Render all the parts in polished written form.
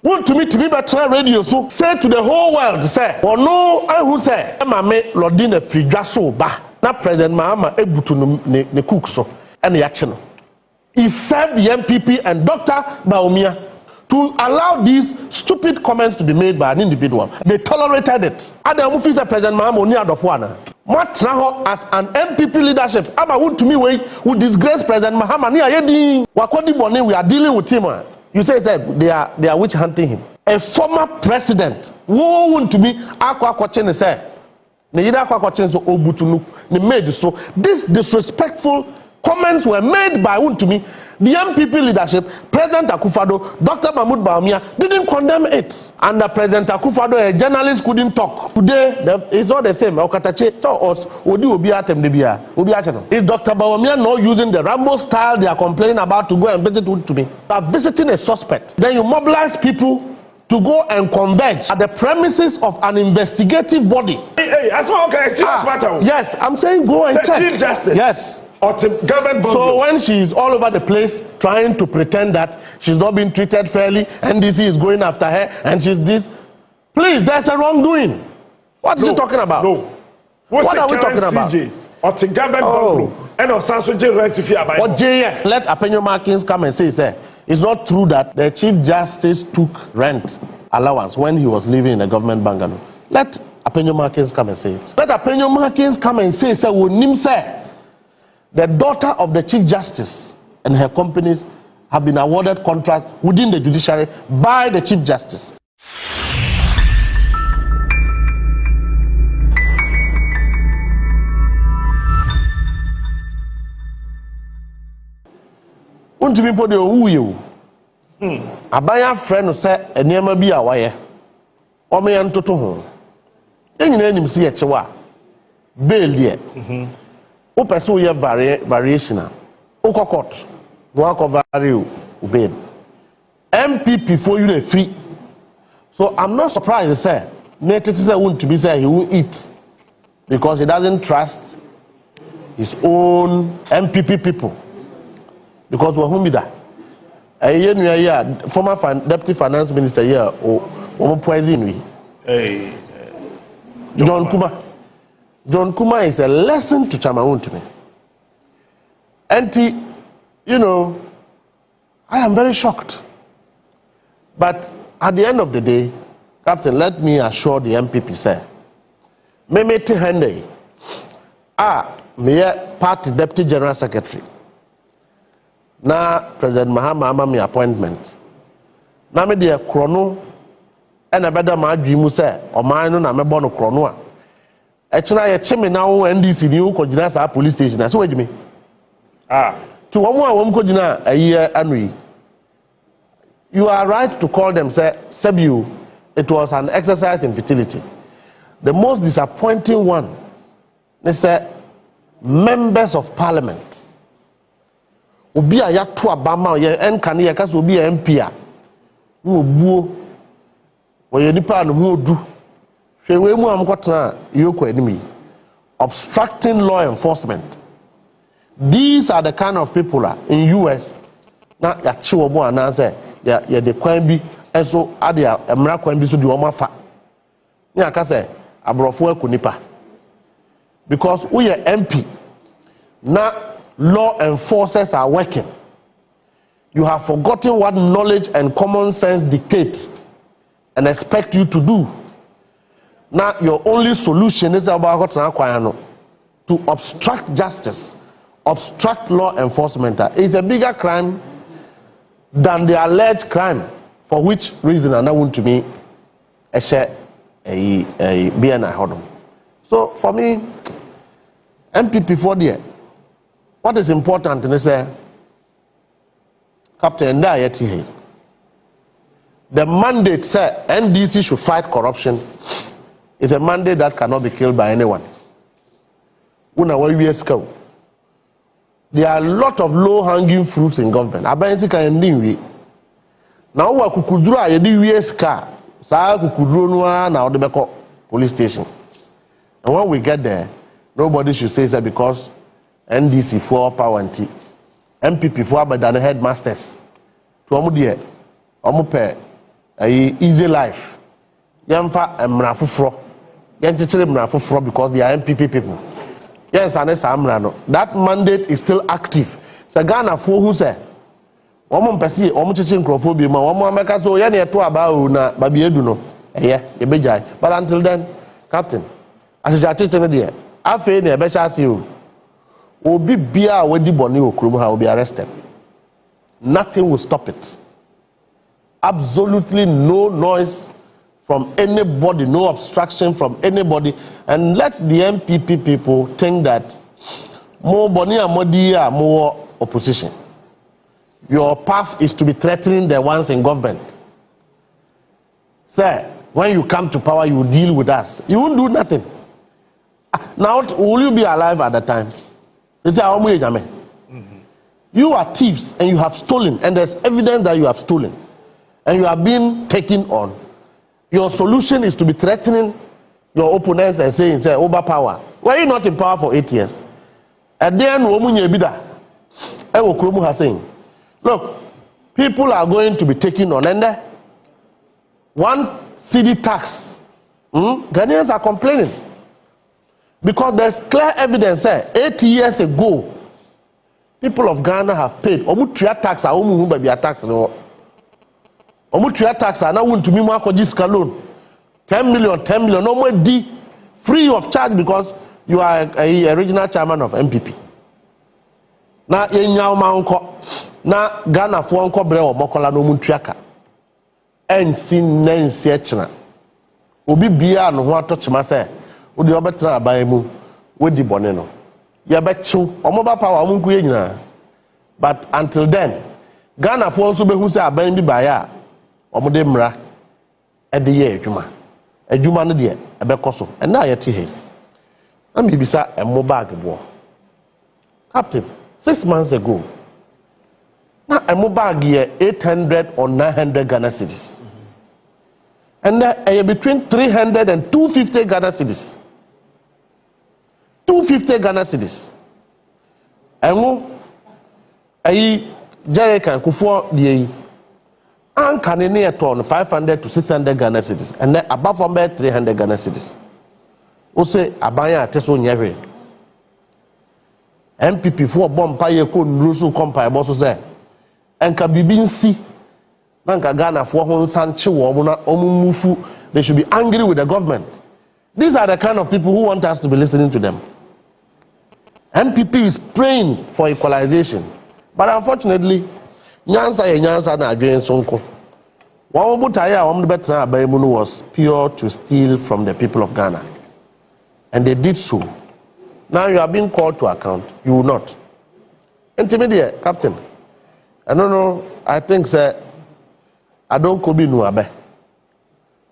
Want to be better radio so say to the whole world say or no I who say mame Lordina Fridra so ba na President Mahama ebutu ne cook so and the he served the NPP and Dr. Bawumia to allow these stupid comments to be made by an individual. They tolerated it. Adam officer President Mahama oni adofwana. Matraho as an NPP leadership. Ama want to me way who disgrace President Mahama ni ayedi wakodi bone we are dealing with him. You say they are witch hunting him. A former president who want to be akwa chene say ne yida akwa chene so obutu ne made so this disrespectful comments were made by Untumi. The NPP leadership, President Akufo-Addo, Dr. Mahmoud Bawumia didn't condemn it. And the President Akufo-Addo, a journalist couldn't talk. Today, it's all the same. Is Dr. Bawumia not using the Rambo style they are complaining about to go and visit Untumi? They are visiting a suspect. Then you mobilize people to go and converge at the premises of an investigative body. Hey, that's what okay, serious matter. Yes, I'm saying go and check. Chief Justice. Yes. So when she is all over the place trying to pretend that she's not being treated fairly, NDC is going after her, and she's this, please, there's a wrongdoing. What is she talking about? No. What are we talking about? Let Apenyo Markins come and say, it's not true that the Chief Justice took rent allowance when he was living in a government bungalow. Let Apenyo Markins come and say it. Let Apenyo Markins come and say, the daughter of the Chief Justice and her companies have been awarded contracts within the judiciary by the Chief Justice. Untumi po de owuye o. Abanya friend say enema bi a waye. Ome ye ntoto ho. Enyina enim si ye chewa. Bail there. O person ye variation. O court. No vary o bail. MPP for you free. So I'm not surprised to say Netiti say Untumi say he won't eat because he doesn't trust his own MPP people. Because we're humida. A former deputy finance minister here, or poison. John Kuma. John Kuma is a lesson to Chamaun to me. And you know, I am very shocked. But at the end of the day, Captain, let me assure the MPP, sir. Memete Hende, me party deputy general secretary. Na President Mahama ama me appointment. Na me de krono e na beda ma adwimu se oman no na me bo no krono a. E kina ye chime na wo NDC ni wo kogina sa police station na so wagime. To wo a wo kogina ayi anui. You are right to call them say Sebiu. It was an exercise in futility. The most disappointing one they say members of parliament obi a ya to abama ye enkane ye kase obi a MP a no obuo wo ye nipa no hu odu hwe we mu amkotena yoko enemy obstructing law enforcement. These are the kind of people in US na ya chiwo bo anase ya de kwan bi enso ade emra kwan bi so de o mafa ni aka say abrofo akonipa because we are MP na law enforcers are working. You have forgotten what knowledge and common sense dictates and expect you to do. Now your only solution is about to obstruct justice, obstruct law enforcement. Is a bigger crime than the alleged crime for which reason and I want to me a share a BNI hodom. So for me, MPP for the what is important is Captain the mandate said NDC should fight corruption is a mandate that cannot be killed by anyone. There are a lot of low-hanging fruits in government. Now we are police station. And when we get there, nobody should say that because NDC for power and MPP for but than headmasters. To omu die, omu pe easy life. Yamfa mrafufro. Yanchichire mrafufro because they are NPP people. Yes, and that mandate is still active. So Ghana for who say Omo mpesi omo chichi nkrofo ma omo ameka so ye na eto aba o na babi edu no ebejai. But until then, Captain, asija chichi ne de afi na ebecha ase o obi bia wadi boni okrum ha will be arrested. Nothing will stop it. Absolutely no noise from anybody, no obstruction from anybody, and let the NPP people think that more boni amodi more opposition. Your path is to be threatening the ones in government. Sir, when you come to power, you will deal with us. You won't do nothing. Now, will you be alive at the time? You are thieves and you have stolen, and there's evidence that you have stolen, and you are being taken on. Your solution is to be threatening your opponents and saying, say, overpower. Were you not in power for 8 years? And then, saying, look, people are going to be taken on, and 1 CD tax. Ghanaians are complaining because there's clear evidence. 8 years ago, people of Ghana have paid. Omutria tax, tax. Omutria tax, and I want to be more loan. 10 million, no more D, free of charge because you are a regional chairman of NPP. Na yenyao manko na Ghana fo nko bre omokola no muntuaka ensi nensi echina obi bia no ho atochima se wo de obetra aban mu wodi bone no ye bechu omoba power omunku ye nyina. But until then, Ghana fo nso behu se aban bi ba ya omode mra e de ye adwuma no de ebekoso na ayeti he am bibisa emo bag bo Captain. 6 months ago, now a mobile gear 800 or 900 Ghana cedis, and between 300 and 250 Ghana cedis. 250 Ghana cedis. And Jerry can kufu the and can near ton 500 to 600 Ghana cedis, and then above from 300 Ghana cedis. O say abaya teso nyere. NPP for bomb paye ko nrusu company boss say enka bibi nsi nanka Ghana for ho nsanche wo na omumufu. They should be angry with the government. These are the kind of people who want us to be listening to them. NPP is praying for equalization, but unfortunately nyansa na adwen sonko wo butaya wo betra abayimu was pure to steal from the people of Ghana, and they did so. Now you are being called to account. You will not. Intermediate, Captain. I don't know. I think, sir, I don't could be no abe.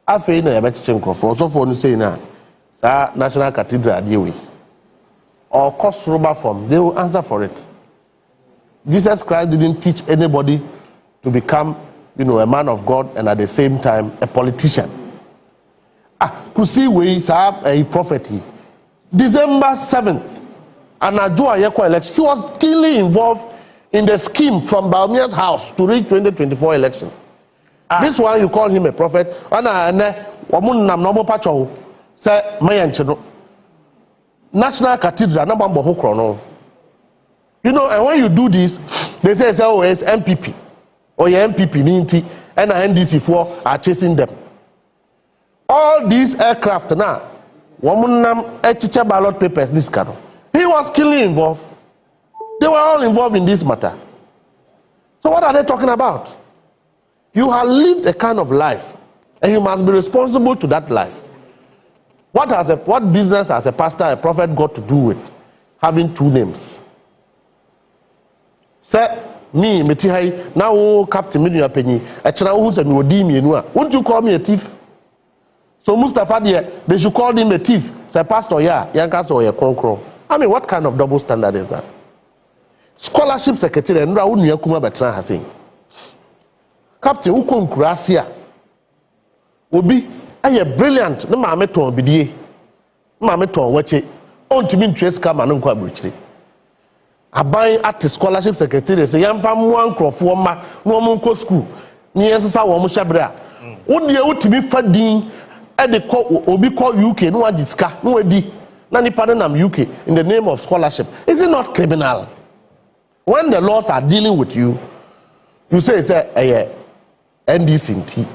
I feel no abe chinkrofo. So for you say now, sir, National Cathedral deal or cost rubber form, they will answer for it. Jesus Christ didn't teach anybody to become, a man of God and at the same time a politician. Could see ways have a prophet. December 7th, and Ajua Yeko election, he was keenly involved in the scheme from Baumia's house to reach 2024 election. This one you call him a prophet. National Cathedral, and when you do this, they say, oh, it's NPP or your NPP Ninti and NDC4 are chasing them. All these aircraft now. Ballot papers, this kind of. He was keenly involved. They were all involved in this matter. So what are they talking about? You have lived a kind of life, and you must be responsible to that life. What business has a pastor, a prophet got to do with having 2 names? Say me, Metihai, now Captain Minya Penny, a child who's won't you call me a thief? So Mustafa, they should call him a thief. Say, Pastor, Yankas or Konkro. I mean, what kind of double standard is that? Scholarship Secretary, and Raul Nyakuma Betran has seen. Captain Ukon Gracia Obi, a brilliant, no Mameton Bidie, Mameton Wache, on to mean Trace Cam and Unqua Bridge. I buy at the Scholarship Secretary, say, Yam Fam 1 crop for no Munko school, near Sawa Mushabra. Wo de utimi fadin e de call obi call UK no agiska no edi na nipa nam UK in the name of scholarship. Is it not criminal? When the laws are dealing with you, you say NDC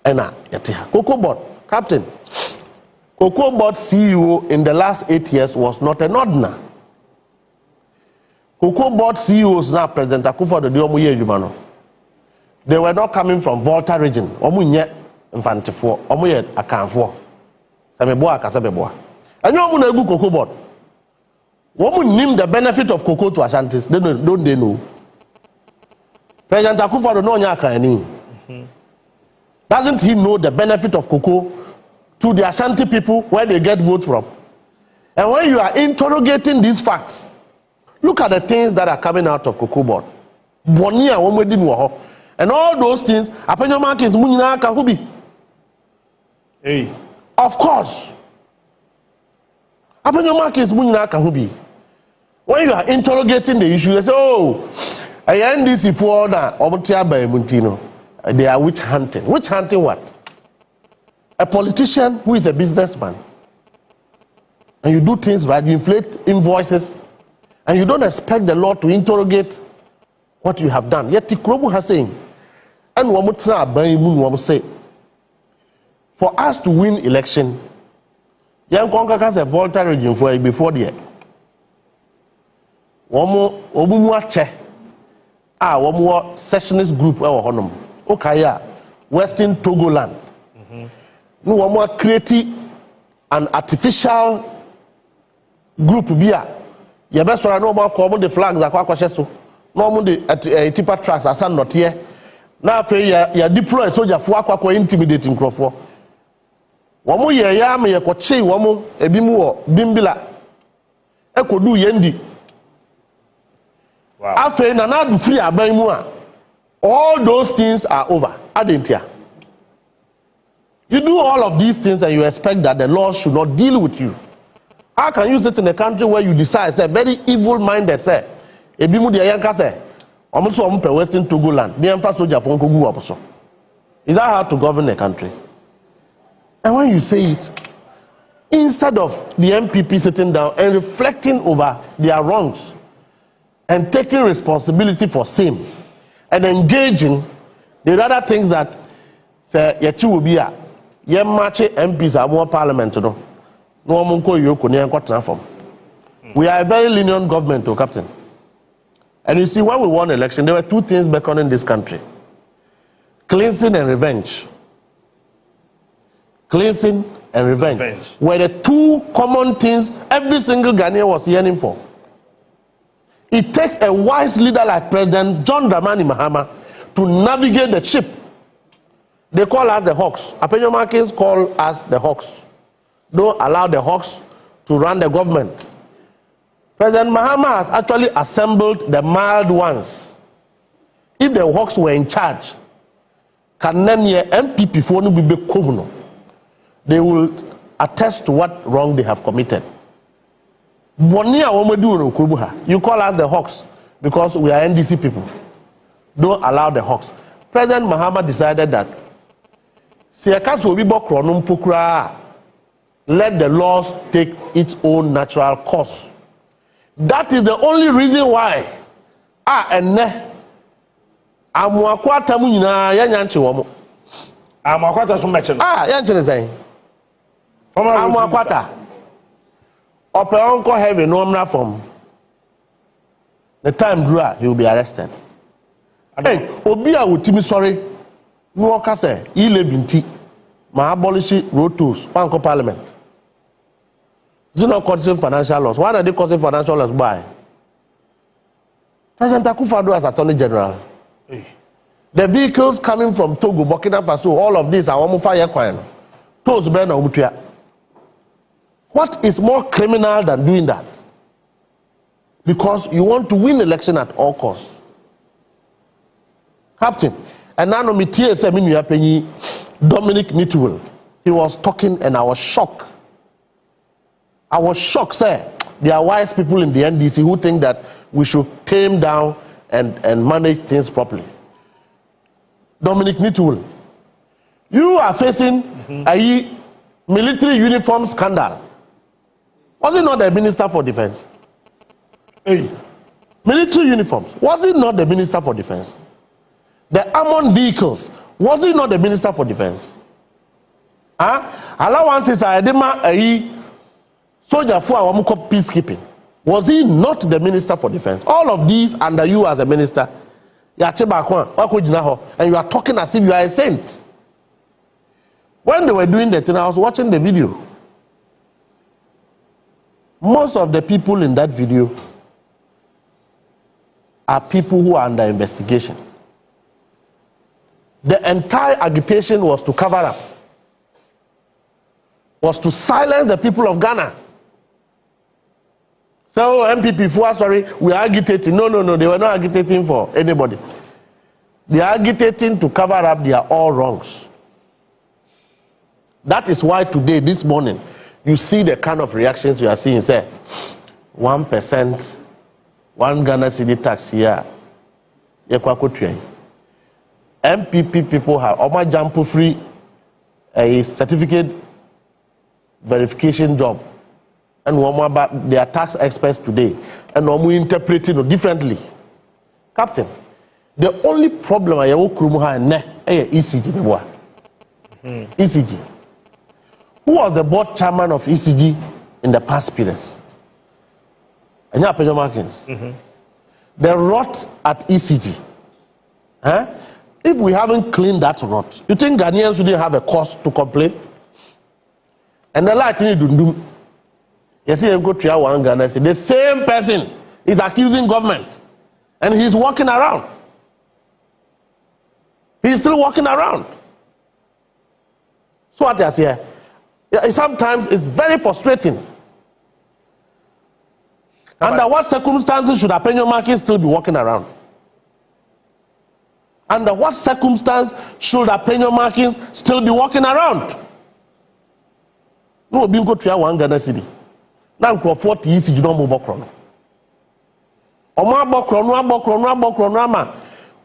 ena yete Cocoa Board captain. Cocoa Board CEO in the last 8 years was not an ordinary. Cocoa Board CEOs now President Akufo-Addo de omo ye adwuma no. They were not coming from Volta region. Omo nye mfantifo, omo ye akanfo. Sameboa akasabeboa. And you na egu Cocoa Board. Women name the benefit of cocoa to Ashantis. Don't they know? President Akufo-Addo no nya akani. Doesn't he know the benefit of cocoa to the Ashanti people where they get vote from? And when you are interrogating these facts, look at the things that are coming out of Cocoa Board. Bonia womedi no. And all those things, apenyo markets munyina ka hubi. Hey. Of course. Apenyo markets munyina ka hubi. When you are interrogating the issue, they say, oh, NDC for na omotia ba emuntino. They are witch hunting. Witch hunting what? A politician who is a businessman. And you do things right, you inflate invoices, and you don't expect the law to interrogate what you have done. Yet Tikrobu has saying, and Wamutra say, for us to win election, young Congress a Volta region for before the year. Obumuache, Wamu sessionist group or honum, Okaya, Western Togoland. No one create an artificial group bia. You best know about common the flags that kwakwa so. No more the tipper tracks are not here. Now you deploy soldier for kwakwa intimidating crofo. Wamu ye ya me ye koche wamu ebimu wo bimbila. Ekodu yendi. Wow. Afe na na du free aban mu a. All those things are over. Adentia. You do all of these things and you expect that the law should not deal with you. How can you sit in a country where you decide, say, very evil-minded, say, ebimu de yanka say, omuso omupe Western Togoland, bi emfa soldier for nkogu aposo. Is that how to govern a country? And when you say it, instead of the NPP sitting down and reflecting over their wrongs and taking responsibility for same and engaging, the other things that say yeti will be a ye match MPs are more parliament no. We are a very lenient government, Captain. And you see, when we won election, there were two things beckoning this country. Cleansing and revenge. Cleansing and revenge were the two common things every single Ghanaian was yearning for. It takes a wise leader like President John Dramani Mahama to navigate the ship. They call us the Hawks. Apenyo Markins call us the Hawks. Don't allow the Hawks to run the government. President Mahama has actually assembled the mild ones. If the Hawks were in charge, MPP for no, they will attest to what wrong they have committed. You call us the Hawks because we are NDC people. Don't allow the Hawks. President Mahama decided that let the laws take its own natural course. That is the only reason why amuakwata mu nyina yanyanche wo. Amuakwata so meche. Yanche ne sai. Amuakwata. Ope uncle heaven no mra from. The time drew, he will be arrested. Hey, obi a wotimi sorry no oka say 11 ma abolish road tolls bank parliament. Is it not causing financial loss? Why are they causing financial loss by? President Akufo-Addo as Attorney General. Hey. The vehicles coming from Togo, Burkina Faso, all of these are almost fire coin. What is more criminal than doing that? Because you want to win election at all costs. Captain, and now me Dominic Nitwell, he was talking and I was shocked. I was shocked, sir. There are wise people in the NDC who think that we should tame down and manage things properly. Dominic Nitwell, You are facing a military uniform scandal. Was it not the Minister for Defense? Hey. Military uniforms. Was it not the Minister for Defense? The armored vehicles. Was it not the Minister for Defense? Allowances are a soldier for our peacekeeping. Was he not the Minister for Defense? All of these under you as a minister. And you are talking as if you are a saint. When they were doing that thing, I was watching the video. Most of the people in that video are people who are under investigation. The entire agitation was to cover up, was to silence the people of Ghana. So NPP, sorry, we are agitating. No, they were not agitating for anybody. They are agitating to cover up their all wrongs. That is why today, this morning, you see the kind of reactions you are seeing. Say, 1%, 1 Ghana city tax here. NPP people have Oma Jampo free a certificate verification job. And they are tax experts today. And we interpreting it differently. Captain, the only problem I have is ECG. ECG. Who was the board chairman of ECG in the past periods? The rot at ECG. If we haven't cleaned that rot, you think Ghanaians shouldn't have a cause to complain? And the light in Dundum. You see, go to one Ghana, the same person is accusing government, and he's walking around. He's still walking around. So what I say, sometimes it's very frustrating. Under what circumstances should Apenyo Markin still be walking around? Under what circumstance should Apenyo Markin still be walking around? No, being go to one Ghana city. Now, 40 years, you don't move Bokron. Oma Bokron,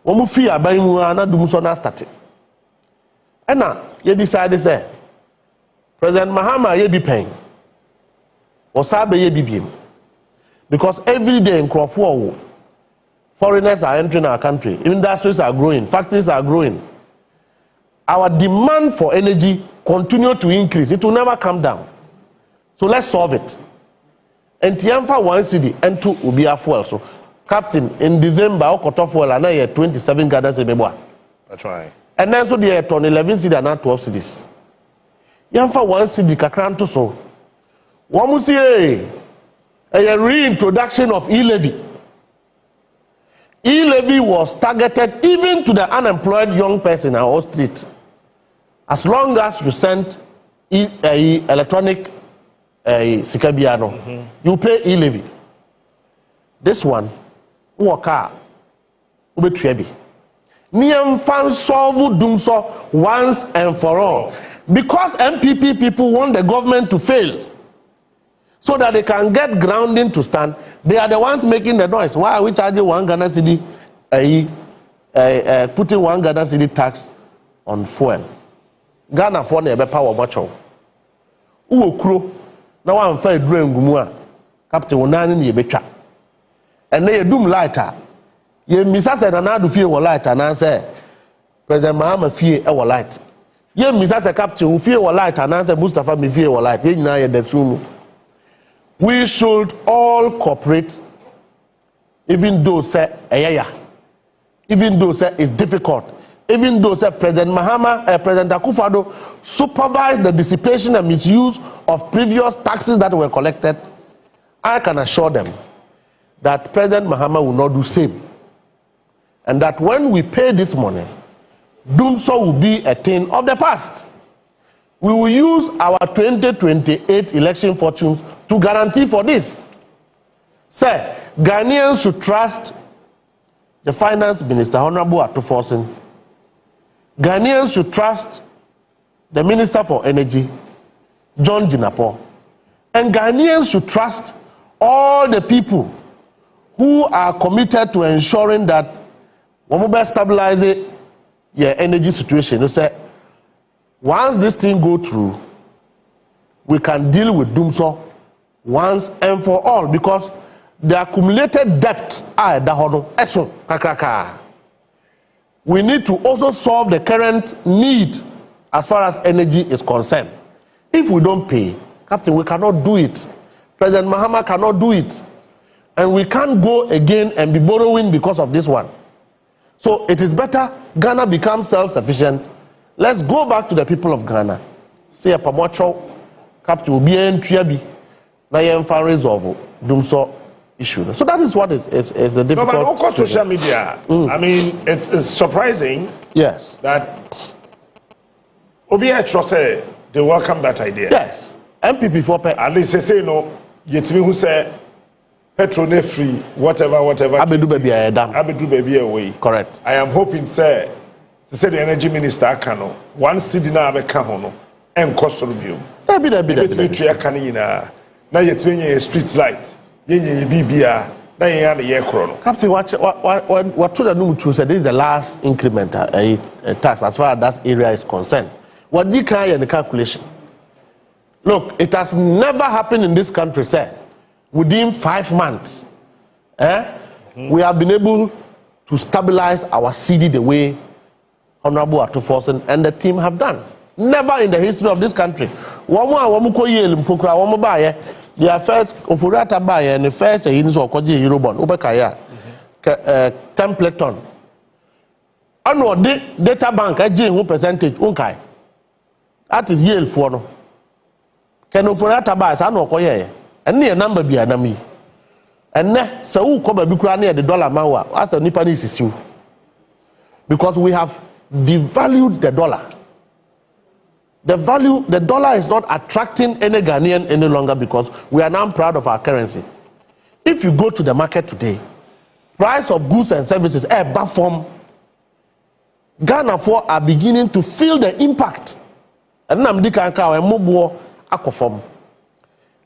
Omufia, Baimana, Dumusona started. And now, you decide to say, President Mahama, ye be paying. Osabe, ye be being. Because every day in Crawford, foreigners are entering our country, industries are growing, factories are growing. Our demand for energy continue to increase. It will never come down. So let's solve it. And Tiamfa 1 city and 2 will be a fuel. So, Captain, in December, I got fuel and I had 27 Ghana cedis. That's right. And then so they had 11 cities and not 12 cities. Yamfa 1 city, Kakranto so. One must say a reintroduction of e-levy. E-levy was targeted even to the unemployed young person on our street. As long as you send electronic Sikabiano, you pay e-levy. This one, Waka, Ubetrebi. Niam fan solve doom so once and for all. Because NPP people want the government to fail so that they can get grounding to stand, they are the ones making the noise. Why are we charging 1 Ghana cedi, putting 1 Ghana cedi tax on fuel? Ghana for the power much of. Uokro. Now I'm fair drawing Gumua, Captain Wonan ye betra. And they doom lighter. Ye Missa said another fear were light, and I say, President Mahama fear our light. Ye Missa said Captain who fear were light, and I said Mustafa me fear were light. We should all cooperate, even though say even though say it's difficult. Even though President Mahama, President Akufo-Addo supervised the dissipation and misuse of previous taxes that were collected, I can assure them that President Mahama will not do same. And that when we pay this money, doing so will be a thing of the past. We will use our 2028 election fortunes to guarantee for this. Sir, Ghanaians should trust the Finance Minister, Honorable Atuforsen. Ghanaians should trust the Minister for Energy, John Jinapo. And Ghanaians should trust all the people who are committed to ensuring that we will stabilize your energy situation. You say, Once this thing go through, we can deal with Dumso once and for all, because the accumulated debt are the we need to also solve the current need as far as energy is concerned. If we don't pay, Captain, we cannot do it. President Mahama cannot do it. And we can't go again and be borrowing because of this one. So it is better Ghana becomes self-sufficient. Let's go back to the people of Ghana. Say a pamocho, Captain will be in Triabi, na yemfa resolve Dumso issue. So that is what is the difficult. No, but on social media, I mean, it's surprising. Yes. That Obi say they welcome that idea. Yes. MPP for pay. At least they say no. Yetimi who say petrol ne free, whatever. Abedu baby dam. Abedu baby away. Correct. I am hoping say the energy minister can no one city na abeka ho no en cost review. Dabi. Yetimi tria kan nyina na yetimi nye street light. Yenye bibia na yen na ye kro no. Captain, what to the new true said this is the last increment tax as far as that area is concerned. What you can in the calculation. Look, it has never happened in this country, sir. Within 5 months, we have been able to stabilize our CD the way Honorable Atuforsen and the team have done. Never in the history of this country. Their first Ofurata buy and the first in so called Eurobond, Ubekaya, Templeton. ONUA data bank, a J percentage, Unkai. That is Yale for no. Can Ofurata buy, I know, Koye, and near number be an enemy. And ne, so who come a big near the dollar mawa, as the Nipponese is you. Because we have devalued the dollar. The dollar is not attracting any Ghanaian any longer because we are now proud of our currency. If you go to the market today, price of goods and services from Ghana are beginning to feel the impact. And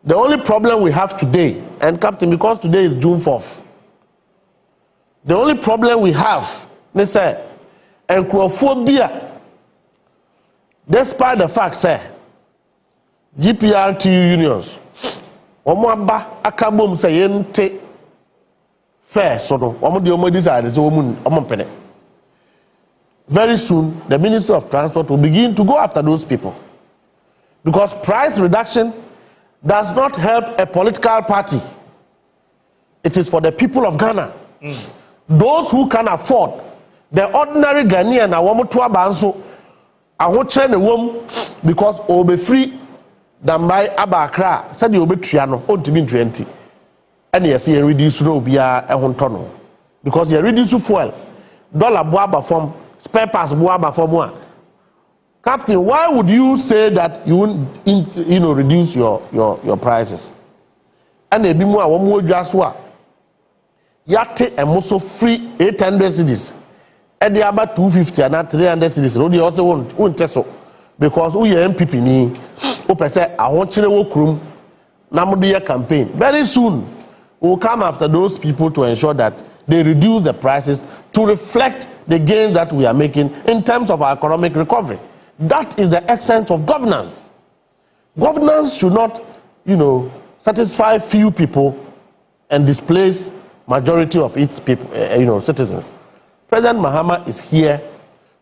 the only problem we have today, and Captain, because today is June 4th, the only problem we have, they say, and Crophobia. Despite the fact, say, GPRTU unions, Omwaba akabom say yente fair so no, omo decide say omo. Very soon, the Ministry of Transport will begin to go after those people, because price reduction does not help a political party. It is for the people of Ghana. Those who can afford, the ordinary Ghanaian na womo to abanso. I won't train a woman because all be free than by Abakra, said you'll be triano, on to be 20. And yes, you reduce no be a hontono because you reduce fuel, dollar boaba from spare parts boaba from one. Captain, why would you say that you wouldn't reduce your prices? And a bit more, one more just what Yate and also free 800 cities. And they are about 250 and not 300 cities. They also won't test so because we are NPP ni. Open say I want to work room. Namudia campaign. Very soon we will come after those people to ensure that they reduce the prices to reflect the gains that we are making in terms of our economic recovery. That is the essence of governance. Governance should not, satisfy few people and displace majority of its people, citizens. President Mahama is here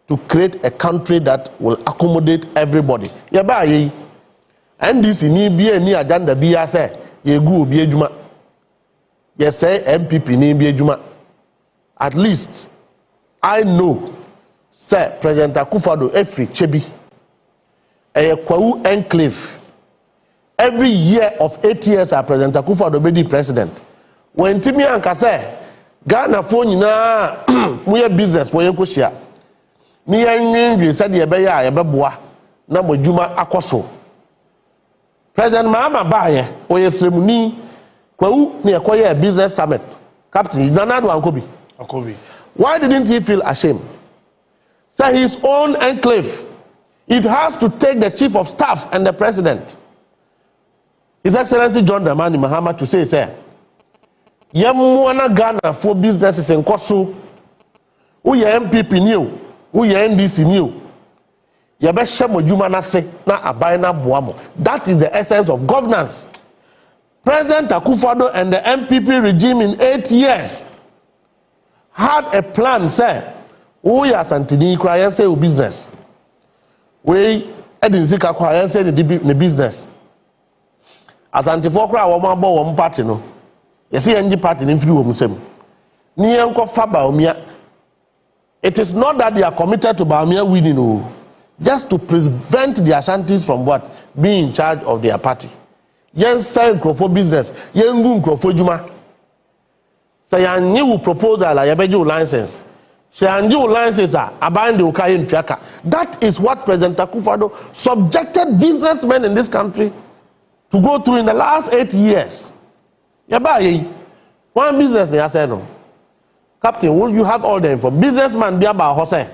to create a country that will accommodate everybody. Yabayi, and this ni be any agenda be say ye go be adwuma. Ye say MPP ni be adwuma. At least I know say President Akufo-Addo every chebi a Kwawu enclave. Every year of 8 years President Akufo-Addo be the president. When Timi Anka say Ghana for nyina we business for yenkohia ni yenwe said ye be ya ye beboa na modwuma akoso. President Mahama baye oyesremuni Kwawu ne ekoye business summit. Captain Nana do Akobi. Why didn't he feel ashamed? Say his own enclave, it has to take the chief of staff and the president, His Excellency John Dramani Mahama, to say Yamwana Ghana for businesses in Koso, who ye MPP new, who ye NDC new. yɛbɛhyɛ mo adwuma n'ase na aban na boa mo. That is the essence of governance. President Akufo-Addo and the NPP regime in 8 years had a plan, say, we are Santini cry say business. We didn't see Kakwa say the business. As Antifokra woman bo one party no. You see any party in free womusem. Ni enko fa Baumia. It is not that they are committed to Baumia winning, no. Just to prevent the Ashantis from what? Being in charge of their party. Yen say for business, yen gun for juma. Say a new proposal like a license. She a new license abind the Ukai in Piaka. That is what President Akufo-Addo subjected businessmen in this country to go through in the last 8 years. Yabai, one business they said no. Captain, will you have all the info? Businessman be about Jose.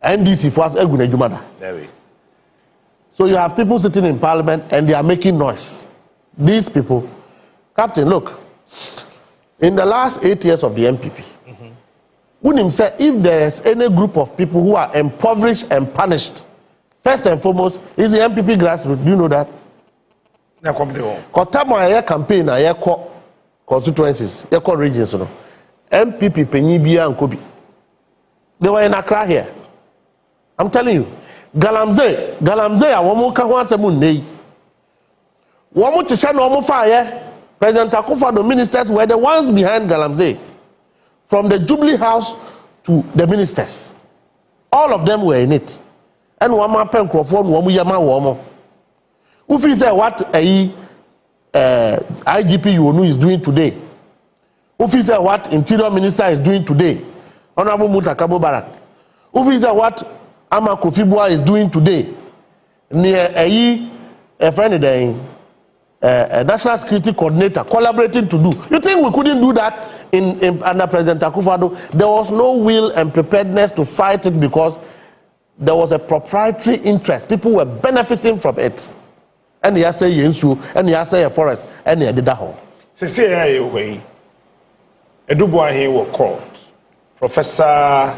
NDC for us Jumada. So you have people sitting in parliament and they are making noise. These people, Captain, look, in the last 8 years of the NPP, Unim said if there is any group of people who are impoverished and punished, first and foremost is the NPP grassroots. Do you know that? Kotamo aye campaign aye constituencies, aye regions, no. NPP Penyibia and Kobi. They were in Accra here. I'm telling you. Galamze, awomo ka ho asemu nei. Womo chicha no omo fire. President Akufo-Addo ministers were the ones behind Galamze. From the Jubilee House to the ministers. All of them were in it. And wama pen crofon womo yama womo. Ufi say what IGP ONUA is doing today. Ufi say what Interior Minister is doing today. Honorable Mutakabo Barak. Ufi say what Ama Kofi-Boa is doing today. Near a friend of the National Security Coordinator collaborating to do. You think we couldn't do that under President Akufo-Addo? There was no will and preparedness to fight it because there was a proprietary interest. People were benefiting from it. And you say Yensu, and you say a forest, and you did that whole. Say away. Eduboa here were called Professor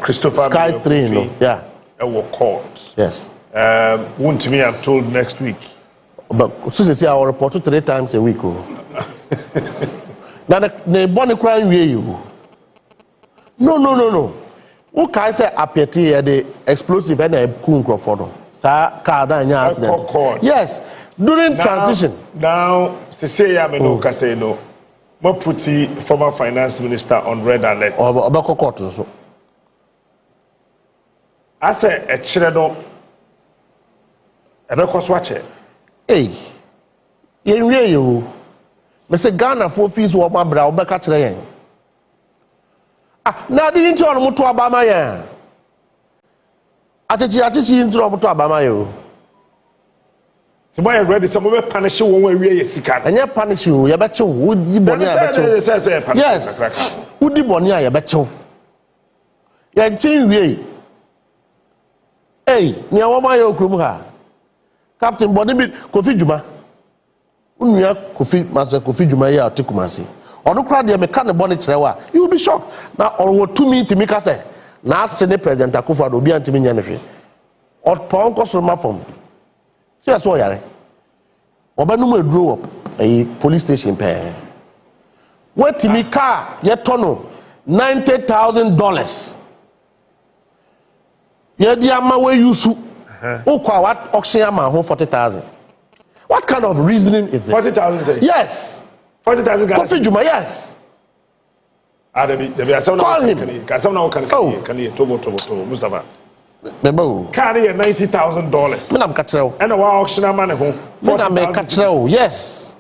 Christopher Sky 3, no? Yeah. Were called. Yes. Won't to me, I'm told next week. But since you see, I will report 3 times a week. Now, the bonny crying you. No. Who can say apeti the explosive and a cool microphone? Yes, during transition. Now, say I'm no casino. What put the former finance minister on red alert? I say a children. I don't watch it. Hey, you. Mr. Ghana for fees or my brow back at the now didn't you want to Obama? Yeah. Atichi into Obama. Somebody ready, some of punish you when we are sick. And you punish you, you bet you would you yes, would you bonia, you bet you. You're changing. Hey, near Wamayo Krumha. Captain Bonibit Kofi Juma. Unya Kofi Master Kofi Juma ya Tikumasi. Or no crowd, you may cut the bonnet. You will be shocked. Now, or what to me to make us say, now, Senate President Akufo-Addo be anti me. Or Ponko Soma from. See, I saw ya. Obanuma drew up a police station pair. What to me car, yet tono $90,000. Yediama where you su. Okwa what auction ama home 40,000. What kind of reasoning is this? 40,000. Yes. 40,000. Kofi Juma, yes. Call him. Can you Tobo Mustafa? Bebo. Carry $90,000. Madam Katrell. And a auction money home. Madam Katrell, yes.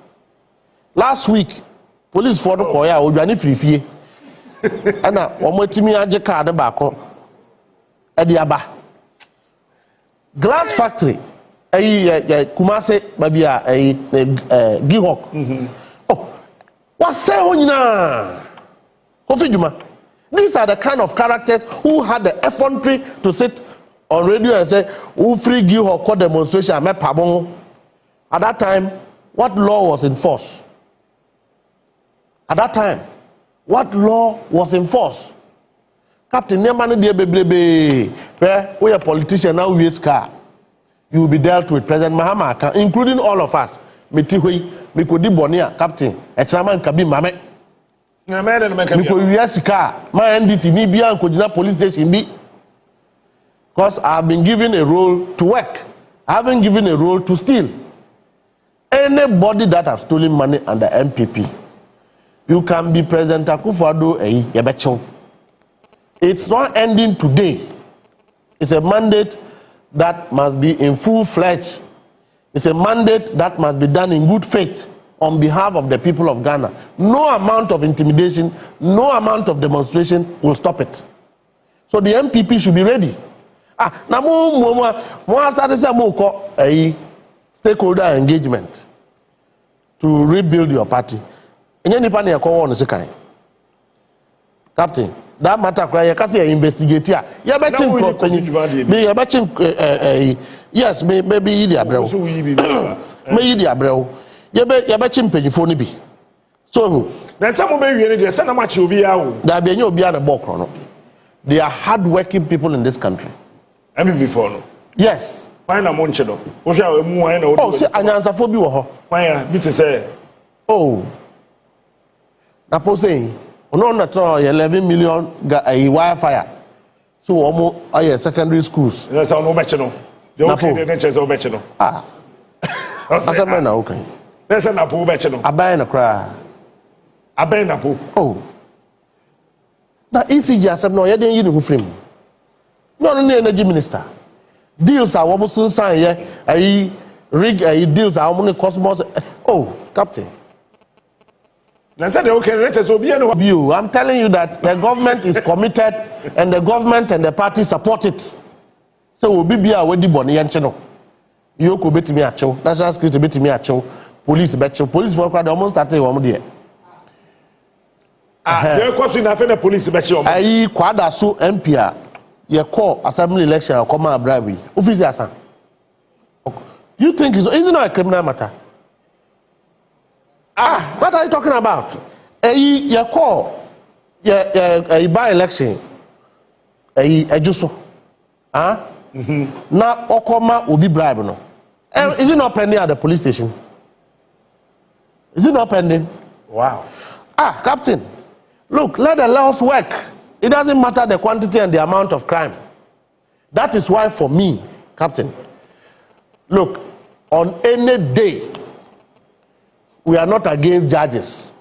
Last week, police for the Koya Ujani Free. And now, one more to me, I just card the back at the Abba Glass Factory. Kumase, maybe a Gihok. Oh, what's saying now? Kofi Juma. These are the kind of characters who had the effrontery to sit on radio and say, "Who free Gihok called demonstration?" At that time, what law was in force? At that time, what law was in force? Captain, Neman de Bebrebe, where we are politician now, we car. You will be dealt with President Mahama, including all of us. Metihui, Mikodi Bonia, Captain, a chairman Kabi Mame. Because car, my NDC, Nibia, Kojina police station be. Because I've been given a role to work. I haven't given a role to steal. Anybody that have stolen money under NPP, you can be President Akufo-Addo Yebecho. It's not ending today. It's a mandate that must be in full-fledged. It's a mandate that must be done in good faith on behalf of the people of Ghana. No amount of intimidation, no amount of demonstration will stop it. So the NPP should be ready. Now, more started a stakeholder engagement to rebuild your party. And any party on the second. Captain, that matter cry, you can say investigate here. You're betting yes, maybe the Abreu. Maybe the Abreu. You're betting penny for be. So, then some of you send a match you'll be out. There be no be on a book. They are hard-working people in this country. I mean before no. Yes. Find a monchedo. Oh, say anyansa phobia ho. Why be to say. Oh. Na po saying, no na 11 million Wi-Fi. So omo secondary schools. Yes, no beche no. The okay the nature so beche no. Ah. Asa man na okay. Let's na po beche no. Aban na kra. Aban na po. Oh. Na ECG asem no ye den yi ne ho frame. No energy minister. Deals are almost sign yeah. Rig deals are almost cosmos. Oh, Captain. I'm telling you that the government is committed and the government and the party support it. So we'll be already born yan channel. You could bet me at you. National security bet me at you. Police bet you. Police for almost started one day. There was enough the police bet you. I quad so MPR. Your call assembly election come out bribery. Officer, you think it's not a criminal matter? What are you talking about? Your call, your by election, just now Okoma will be bribed. No, is it not pending at the police station? Is it not pending? Wow. Captain, look, let the laws work. It doesn't matter the quantity and the amount of crime. That is why for me, Captain, look, on any day, we are not against judges.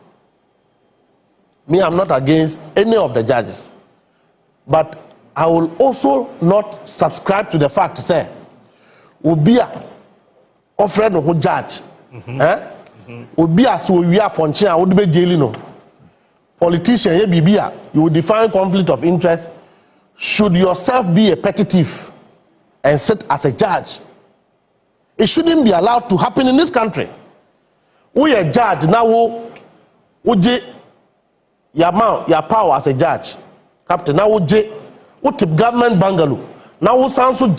Me, I'm not against any of the judges. But I will also not subscribe to the fact, say, Ubia offered no judge. Ubia so we are punching, I would be jailing. Politician, you will define conflict of interest. Should yourself be a petty thief and sit as a judge? It shouldn't be allowed to happen in this country. We are judge now. Your power as a judge, Captain. Now what tip government bungalow? Now sounds so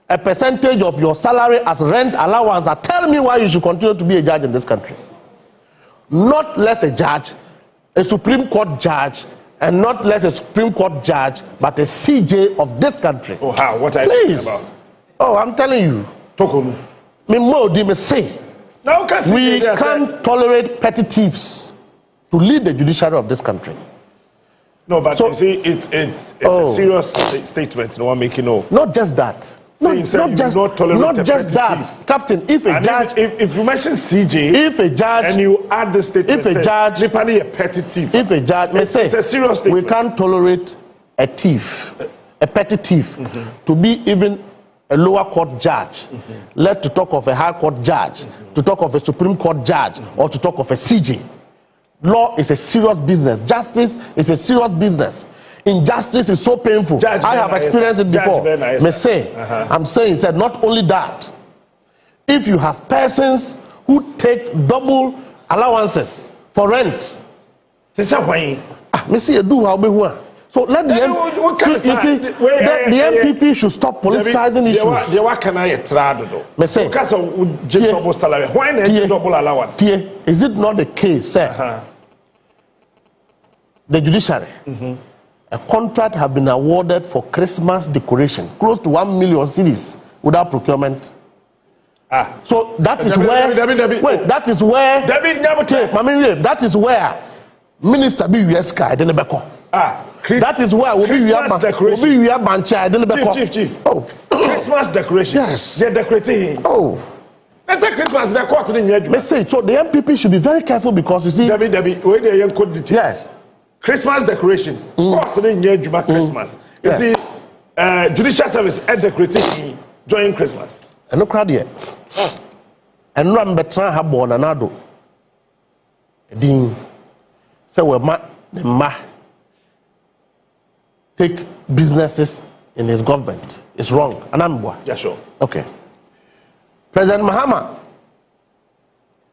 a percentage of your salary as rent allowance. Tell me why you should continue to be a judge in this country. Not less a judge. A Supreme Court judge, and not less a Supreme Court judge, but a CJ of this country. Oh, how? What are you talking about? Oh, I'm telling you. Tokonu. Me say. We can't tolerate petty thieves to lead the judiciary of this country. No, but so, you see, it's a serious statement. No one making no. Not just that. Not just that, Captain. If a judge, if you mention CJ, if a judge, and you add the statement, if a judge, a petty thief. If a judge, may say, it's a serious statement. We can't tolerate a thief, a petty thief, to be even a lower court judge. Let to talk of a high court judge, to talk of a Supreme Court judge, or to talk of a CJ. Law is a serious business. Justice is a serious business. Injustice is so painful. I have experienced it before. May say, I'm saying, said not only that. If you have persons who take double allowances for rent, me say you do how be one. So let the NPP should stop politicizing issues. What can I try? Me say, double salary. Why not double allowance? Is it not the case, sir? The judiciary. a contract have been awarded for Christmas decoration, close to 1 million cedis without procurement. So that is where that is where that is where Minister B US Sky didn't that is where Christmas decoration. Chief. Oh. Christmas decoration. Yes. They're decorating. Oh. Let's say Christmas, they're quarter in your message. So the MPP should be very careful because you see. Where they young code the yes. Christmas decoration. Quarter in your Christmas. You see, judicial service and decorating during Christmas. And no crowd yet. And no better have born another. Ding. So we're take businesses in his government. It's wrong. Yeah, sure. Okay. President Mahama,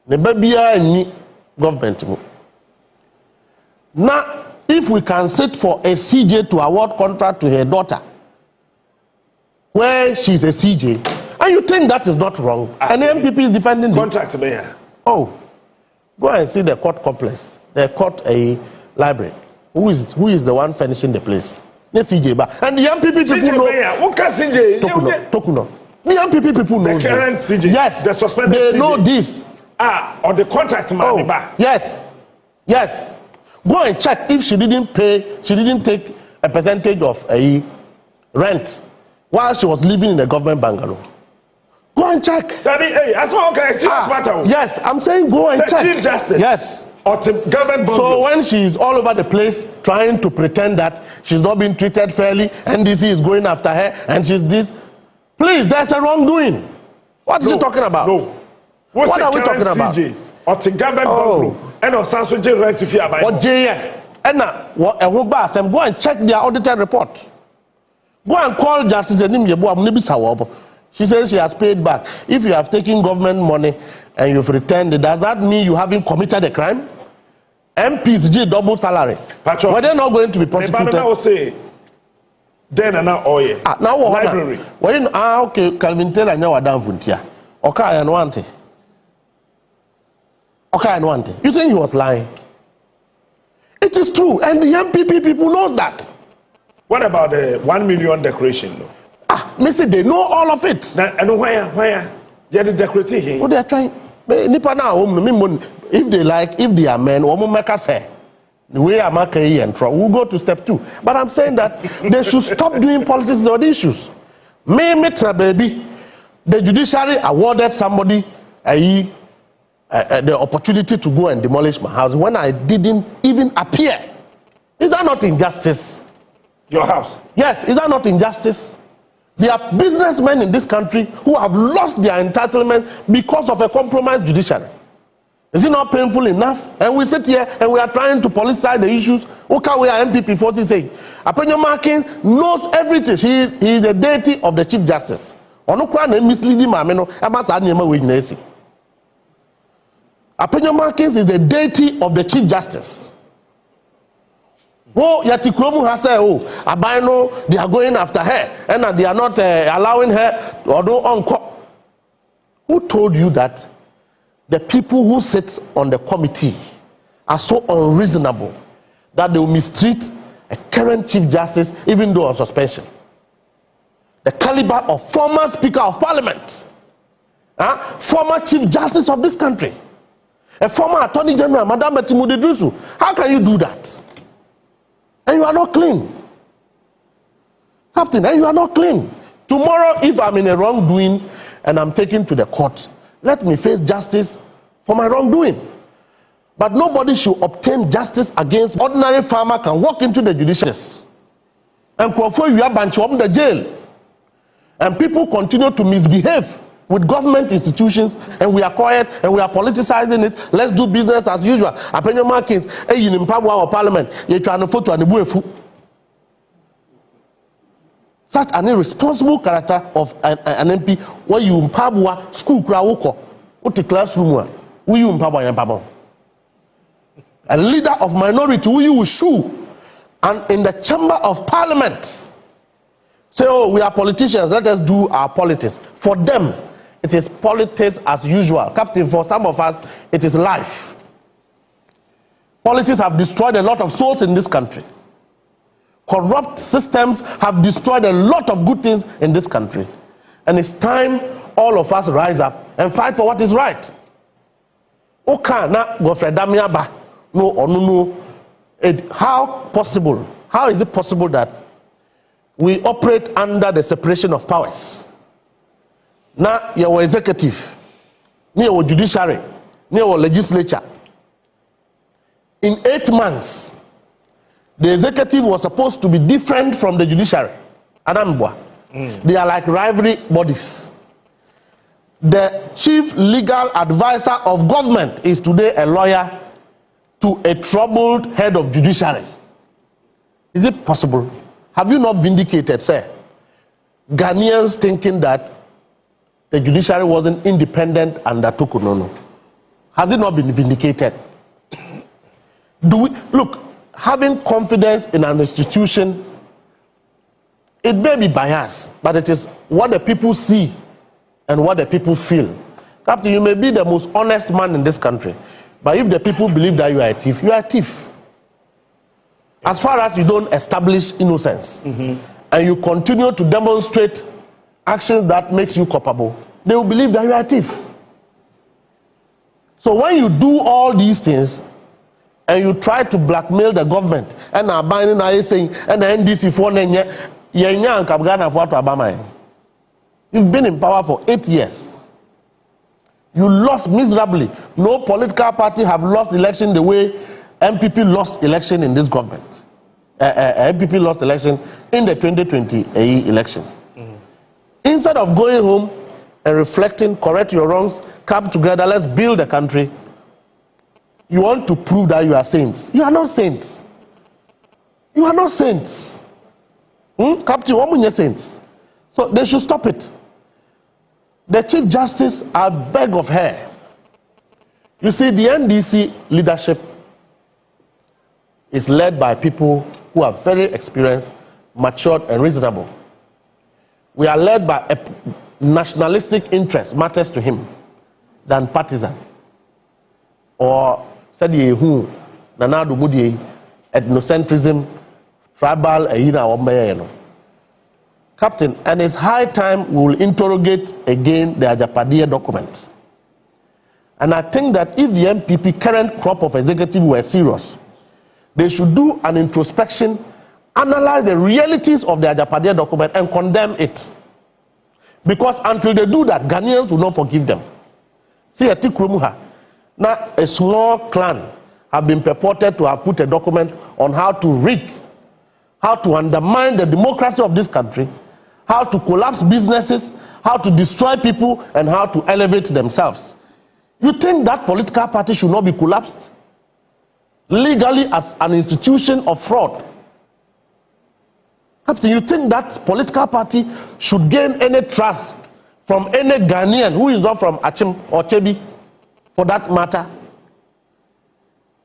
the baby any government. Now, if we can sit for a CJ to award contract to her daughter, where she's a CJ, and you think that is not wrong, and the MPP is defending the contract, mayor. Oh, go and see the court complex, the court a library. Who is the one furnishing the place? The CJ, and the MPP people know. What can CJ? Tokuno. The MPP people know the current this. CJ. Yes, the suspended they CJ. know this. Or the contract man. Yes. Go and check if she didn't take a percentage of a rent while she was living in the government bungalow. Go and check. That's what I see. Yes, I'm saying go and check. Chief Justice. Yes. Or the government bungalow. So when she's all over the place trying to pretend that she's not being treated fairly, NDC is going after her, and she's this. Please, there's a wrongdoing. What is he talking about? No. What are we talking about? CJ, or the government bungalow, and or Sanso right to fear by. Or JA. And now, go and check their audited report. Go and call Justice Enimyebu. She says she has paid back. If you have taken government money and you've returned it, does that mean you haven't committed a crime? MPs G double salary. Were they not going to be prosecuted? I will say, then and now, now what? Library. Okay, Calvin Taylor now down Funtia. Okay, and want it. Okay, and want it. You think he was lying? It is true, and the MPP people know that. What about the 1 million decoration? Missy, they know all of it. And where? They're the decorating. What they are trying. If they like, if they are men, the way I'm we'll go to step 2. But I'm saying that they should stop doing politics on the issues. Baby, the judiciary awarded somebody the opportunity to go and demolish my house when I didn't even appear. Is that not injustice? Your house? Yes, is that not injustice? There are businessmen in this country who have lost their entitlement because of a compromised judiciary. Is it not painful enough? And we sit here and we are trying to politicize the issues. Okay, we are MPP 40 saying, Apenyo Markin knows everything. He is the deity of the Chief Justice. Onukwa misleading mameno amasa nyema wejinesi. Apenyo Markins is the deity of the Chief Justice. Oh, Yatikromu has said, Abino, they are going after her, and they are not allowing her or do encore. Who told you that the people who sit on the committee are so unreasonable that they will mistreat a current Chief Justice even though on suspension? The caliber of former Speaker of Parliament, former Chief Justice of this country, a former Attorney General, Madam Betimude Dusu. How can you do that? And you are not clean. Captain, and you are not clean. Tomorrow, if I'm in a wrongdoing and I'm taken to the court, let me face justice for my wrongdoing. But nobody should obtain justice against ordinary farmer can walk into the judiciary and before you are banished from the jail. And people continue to misbehave with government institutions, and we are quiet and we are politicizing it. Let's do business as usual. Apenyo Markins, in Pabwa or Parliament, you're trying to photo and buefu. Such an irresponsible character of an MP, where you in Pabwa school crowd, what the classroom, will you in Pabwa and Pabwa? A leader of minority, who you will shoe, and in the chamber of Parliament, say, oh, we are politicians, let us do our politics. For them, it is politics as usual. Captain, for some of us, it is life. Politics have destroyed a lot of souls in this country. Corrupt systems have destroyed a lot of good things in this country. And it's time all of us rise up and fight for what is right. Okay, na Godfrey Damiaba, no, ONUA. How is it possible that we operate under the separation of powers? Now, your executive, your judiciary, your legislature. In 8 months, the executive was supposed to be different from the judiciary. They are like rivalry bodies. The chief legal advisor of government is today a lawyer to a troubled head of judiciary. Is it possible? Have you not vindicated, sir, Ghanaians thinking that the judiciary wasn't independent under Tukunono? Has it not been vindicated? Look, having confidence in an institution, it may be biased, but it is what the people see and what the people feel. Captain, you may be the most honest man in this country, but if the people believe that you are a thief, you are a thief. As far as you don't establish innocence, and you continue to demonstrate actions that makes you culpable, they will believe that you are a thief. So when you do all these things, and you try to blackmail the government, and are binding saying, and the NDC for you've been in power for 8 years. You lost miserably. No political party have lost election the way NPP lost election in this government. NPP lost election in the 2020 election. Instead of going home and reflecting, correct your wrongs, come together, let's build the country, you want to prove that you are saints. You are not saints. You are not saints. Captain, what are saints? So they should stop it. The Chief Justice, I beg of her. You see, the NDC leadership is led by people who are very experienced, matured, and reasonable. We are led by a nationalistic interest matters to him than partisan. Or said who nanado mudi ethnocentrism, tribal Captain, and it's high time we will interrogate again the Ajapadia documents. And I think that if the NPP current crop of executive were serious, they should do an introspection, analyze the realities of the Ajapadia document and condemn it. Because until they do that, Ghanaians will not forgive them. See, at Tikrumuha, now a small clan have been purported to have put a document on how to rig, how to undermine the democracy of this country, how to collapse businesses, how to destroy people, and how to elevate themselves. You think that political party should not be collapsed? Legally as an institution of fraud. Captain, you think that political party should gain any trust from any Ghanaian who is not from Achim or Chebi, for that matter?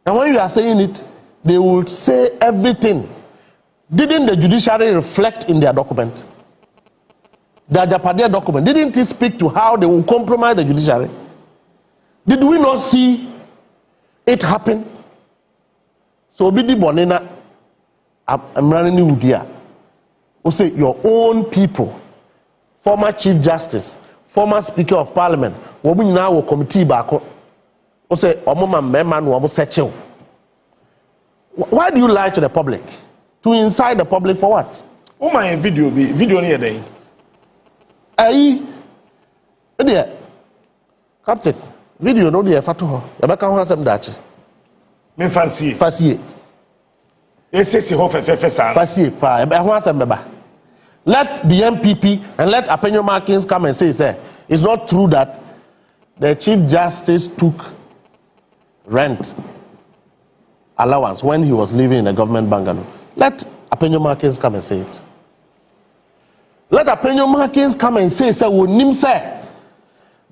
And when you are saying it, they will say everything. Didn't the judiciary reflect in their document? The Ajapadia document, didn't it speak to how they will compromise the judiciary? Did we not see it happen? So Bidi Bonena, I'm running Udia. Who say your own people, former Chief Justice, former Speaker of Parliament, we now committee back. Who say Omoma Meman Wabu Sechu. Why do you lie to the public? To incite the public for what? Oh my video near day. Aye, dear Captain, video no dear Fatuho. Rebecca has some Dutch. Me fancy. Fancy. Yes, Fancy. Let the NPP and let Apenyo Markins come and say, it's not true that the Chief Justice took rent allowance when he was living in a government bungalow. Let Apenyo Markins come and say it. Let Apenyo Markins come and say,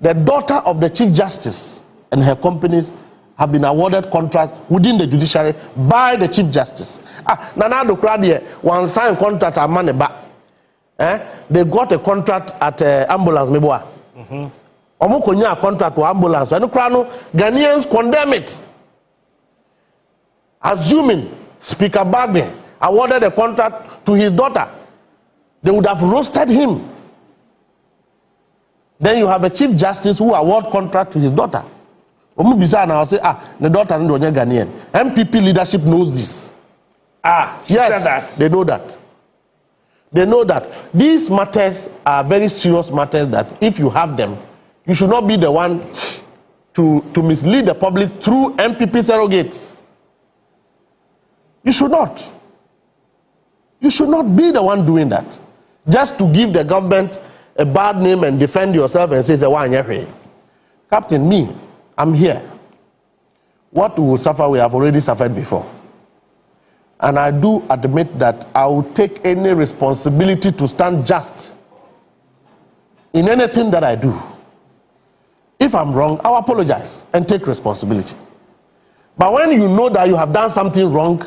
the daughter of the Chief Justice and her companies have been awarded contracts within the judiciary by the Chief Justice. Nana Dokradia, one signed contract at Maneba. They got a contract at ambulance Meboa. Omukonya contract to ambulance. And Ghanaians condemn it. Assuming Speaker Bagbe awarded a contract to his daughter, they would have roasted him. Then you have a chief justice who award contract to his daughter. I'll say, the daughter is Ghanaian. NPP leadership knows this. Yes, that. They know that. They know that these matters are very serious matters that if you have them, you should not be the one to mislead the public through NPP surrogates. You should not. You should not be the one doing that. Just to give the government a bad name and defend yourself and say, Captain, me, I'm here. What we will suffer, we have already suffered before. And I do admit that I will take any responsibility to stand just in anything that I do. If I'm wrong, I'll apologize and take responsibility. But when you know that you have done something wrong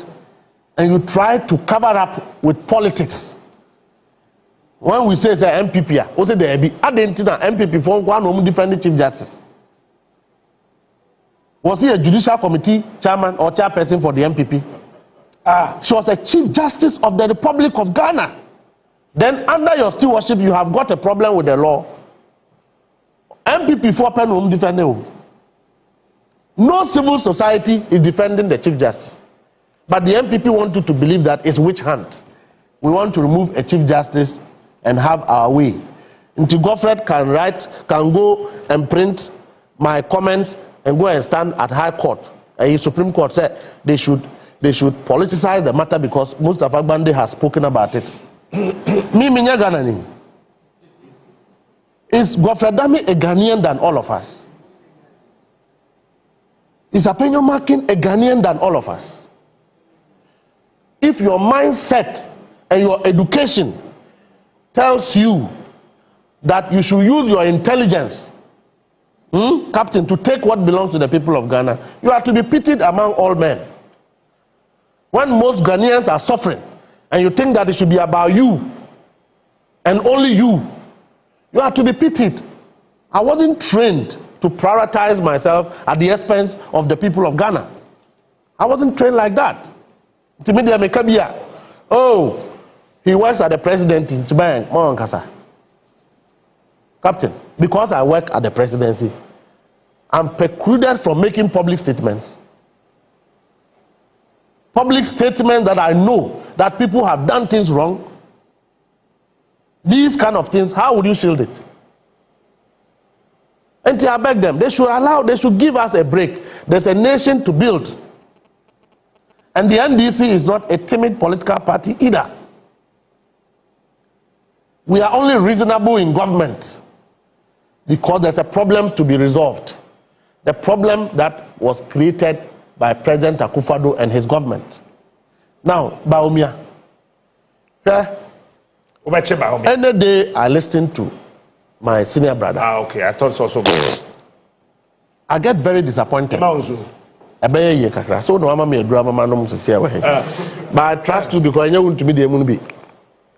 and you try to cover up with politics, when we say MPP, we say there be MPP for one defend the Chief Justice. Was he a judicial committee chairman or chairperson for the MPP? She was a Chief Justice of the Republic of Ghana. Then under your stewardship, you have got a problem with the law. MPP for pen defending. No civil society is defending the Chief Justice. But the MPP wanted to believe that it's witch hunt. We want to remove a Chief Justice and have our way. Until Godfred can go and print my comments and go and stand at High Court. And the Supreme Court said they should politicize the matter because Mustafa Bande has spoken about it. Is Godfred Dami a Ghanaian than all of us? Is Apenyo Makin a Ghanaian than all of us? If your mindset and your education tells you that you should use your intelligence, Captain, to take what belongs to the people of Ghana, you are to be pitied among all men. When most Ghanaians are suffering and you think that it should be about you and only you, you are to be pitied. I wasn't trained to prioritize myself at the expense of the people of Ghana. I wasn't trained like that. Oh, he works at the presidency bank. Captain, because I work at the presidency, I'm precluded from making public statements. Public statements that I know that people have done things wrong. These kind of things, how would you shield it? And I beg them, they should give us a break. There's a nation to build. And the NDC is not a timid political party either. We are only reasonable in government because there's a problem to be resolved. The problem that was created by President Akufo-Addo and his government. Now, Baumia. Any day I listen to my senior brother. Okay, I thought so good. I get very disappointed. So no mama me drama man to see away. But I trust you because I want to be the moon be.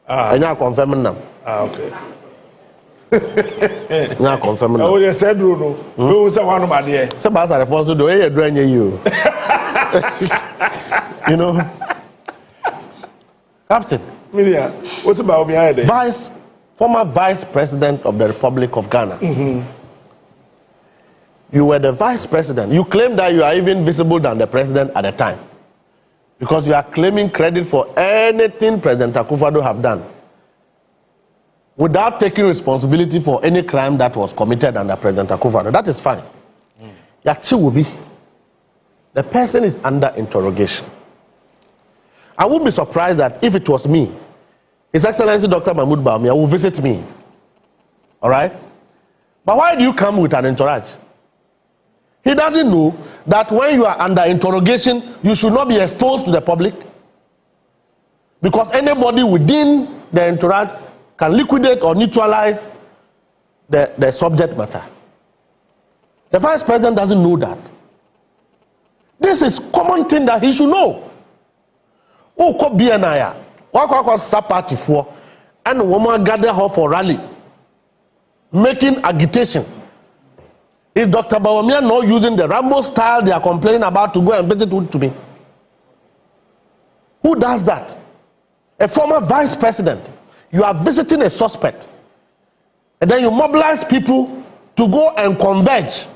I now confirm now. Okay. Now confirm now. Oh, you said no. Who was one of my dear? Some as I fall to the way you're doing you. You know, Captain. What's about behind it? Former Vice President of the Republic of Ghana. You were the Vice President. You claim that you are even visible than the President at the time. Because you are claiming credit for anything President Akufo-Addo have done. Without taking responsibility for any crime that was committed under President Akufo-Addo. That is fine. Yachi will be. The person is under interrogation. I wouldn't be surprised that if it was me, His Excellency Dr. Mahmoud Bawumia will visit me. All right? But why do you come with an entourage? He doesn't know that when you are under interrogation, you should not be exposed to the public. Because anybody within the entourage can liquidate or neutralize the subject matter. The Vice President doesn't know that. This is common thing that he should know. Who could be an aya? What could start party for? And woman gather her for rally, making agitation. Is Dr. Bawumia not using the Rambo style they are complaining about to go and visit to me? Who does that? a former vice president, you are visiting a suspect, and then you mobilize people to go and converge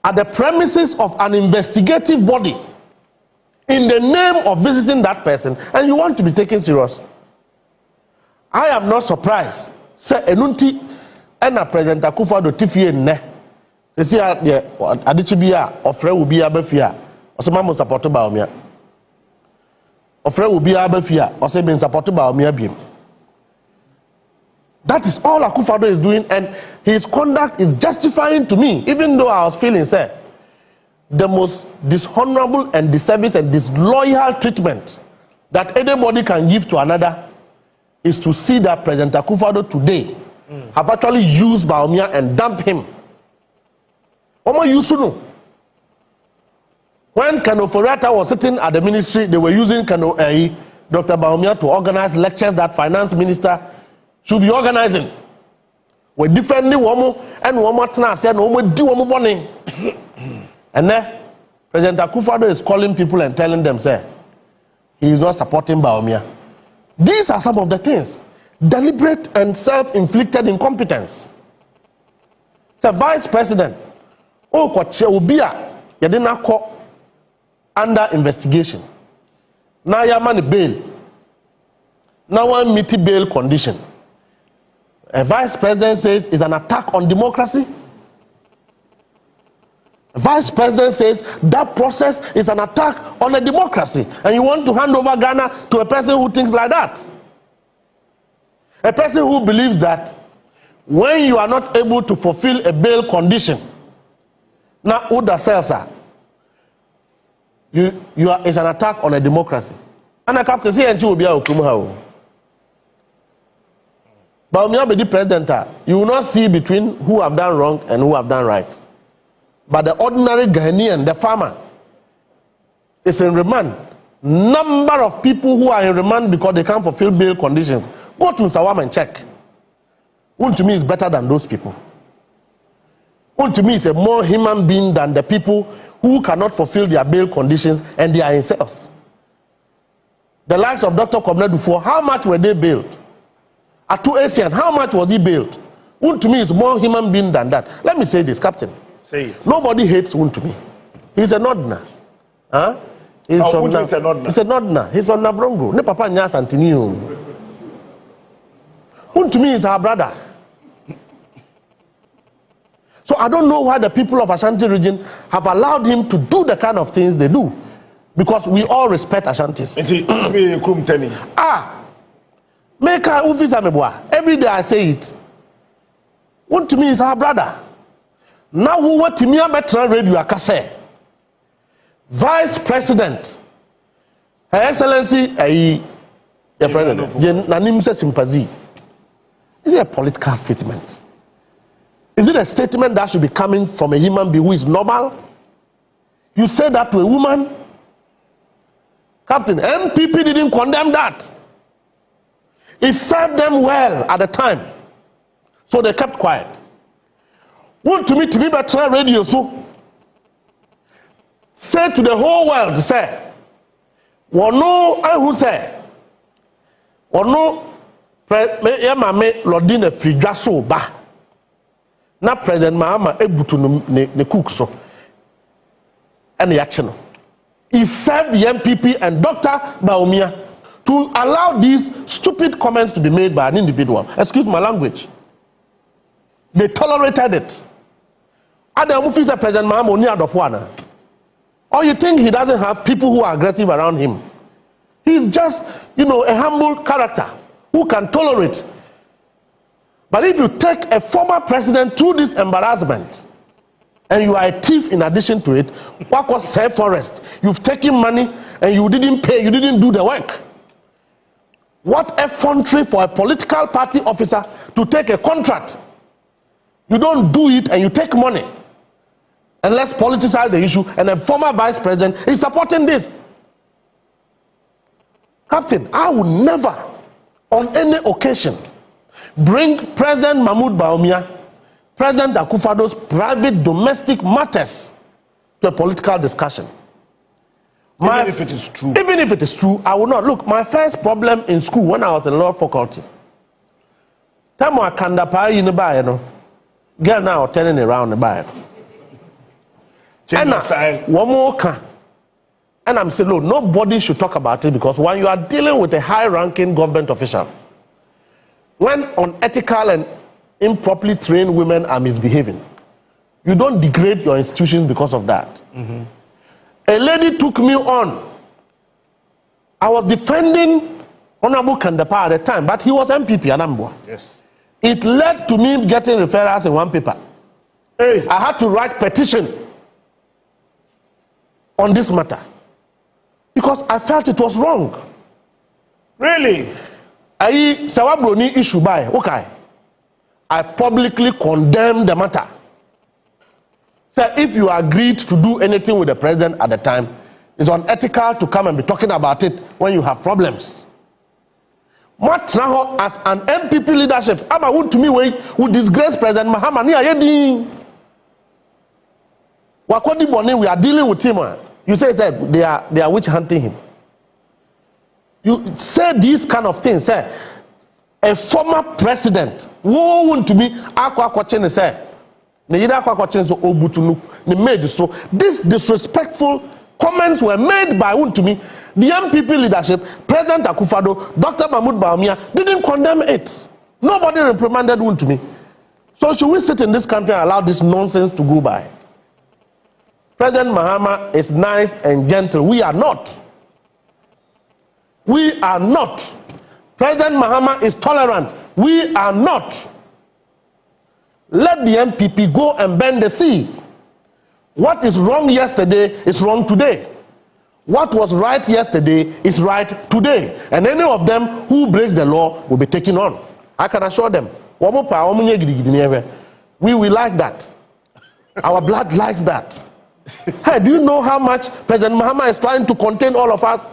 at the premises of an investigative body in the name of visiting that person, and you want to be taken serious. I am not surprised. Say enunti ena President Akufo-Addo tifie nne. They say adichibia ofre ubi abafia. Osema mo support ba omia. Ofre ubi abafia. Ose been support ba omia biem. That is all Akufo-Addo is doing, and his conduct is justifying to me, even though I was feeling, say, the most dishonorable and disservice and disloyal treatment that anybody can give to another is to see that President Akufo-Addo today have actually used Bawumia and dumped him. Omo Yusuno. When Kano Foriata was sitting at the ministry, they were using Dr. Bawumia to organize lectures that finance minister should be organizing. We defending woman and woman said no we do woman warning. And then President Akufo-Addo is calling people and telling them, say, he is not supporting Bawumia. These are some of the things. Deliberate and self-inflicted incompetence. It's a vice president. Oh, kwache ubia yadina ko under investigation. Now yaman bail. Now one meet bail condition. A vice president says it's an attack on democracy. A vice president says that process is an attack on a democracy, and you want to hand over Ghana to a person who thinks like that. A person who believes that when you are not able to fulfill a bail condition, now Uda Selsa, it's an attack on a democracy. And I captain say will be a Okumuha. But when you be the president, you will not see between who have done wrong and who have done right. But the ordinary Ghanaian, the farmer, is in remand. Number of people who are in remand because they can't fulfill bail conditions. Go to Sawam and check. One to me is better than those people. One to me is a more human being than the people who cannot fulfill their bail conditions and they are in cells. The likes of Dr. Kwabena Duffuor, how much were they bailed? Atu Asian, how much was he bailed? One to me is more human being than that. Let me say this, Captain. Say it. Nobody hates Wontumi. He's a Nodna. Huh? He's a Nodna. He's a Nodna. He's from Navrongo. Ne papa nya Santiniu. Wontumi is our brother. So I don't know why the people of Ashanti region have allowed him to do the kind of things they do. Because we all respect Ashantis. Every day I say it. Wontumi is our brother. Now who what Timia Betra Radio Akase? Vice President, Her Excellency your friend Nanimse Sympathy. Is it a political statement? Is it a statement that should be coming from a human being who is normal? You say that to a woman? Captain, NPP didn't condemn that. It served them well at the time. So they kept quiet. Want to be better radio so say to the whole world, say wono who say wono ya mame lodin afidwa so ba na President Mahama ebutu ne cook so and ya chino. He served the NPP and Dr. Bawumia to allow these stupid comments to be made by an individual. Excuse my language. They tolerated it. Adam Mufisa President Mahama ni adofwana. Or you think he doesn't have people who are aggressive around him? He's just, a humble character who can tolerate. But if you take a former president through this embarrassment, and you are a thief in addition to it, what was safe forest? You've taken money and you didn't pay, you didn't do the work. What effrontery for a political party officer to take a contract. You don't do it and you take money. And let's politicize the issue, and a former vice president is supporting this. Captain, I would never, on any occasion, bring President Mahmoud Bawumia, President Akufo-Addo's private domestic matters to a political discussion. Even if it is true. Even if it is true, I will not. Look, my first problem in school when I was in law faculty, time I can the girl now turning around the buy. Change your style. One more can. And I'm saying, no, nobody should talk about it because when you are dealing with a high-ranking government official, when unethical and improperly trained women are misbehaving, you don't degrade your institutions because of that. A lady took me on. I was defending Honorable Kandapa at the time, but he was MPP, Anambra. Yes. It led to me getting referrals in one paper. Hey. I had to write petition on this matter because I felt it was wrong. Really? I Sawabroni issue by okay. I publicly condemned the matter. So if you agreed to do anything with the president at the time, it's unethical to come and be talking about it when you have problems. What now as an NPP leadership, I'm to me would disgrace President Mahama. We are dealing with him. You say they are witch hunting him. You say these kind of things. Say a former president who want to be say so these disrespectful comments were made by Untumi. The MPP leadership, President Akufado, Dr. Mahmoud Bawumia didn't condemn it. Nobody reprimanded Untumi. So should we sit in this country and allow this nonsense to go by? President Mahama is nice and gentle. We are not. We are not. President Mahama is tolerant. We are not. Let the MPP go and bend the sea. What is wrong yesterday is wrong today. What was right yesterday is right today. And any of them who breaks the law will be taken on. I can assure them. We will like that. Our blood likes that. Hey, do you know how much President Mahama is trying to contain all of us?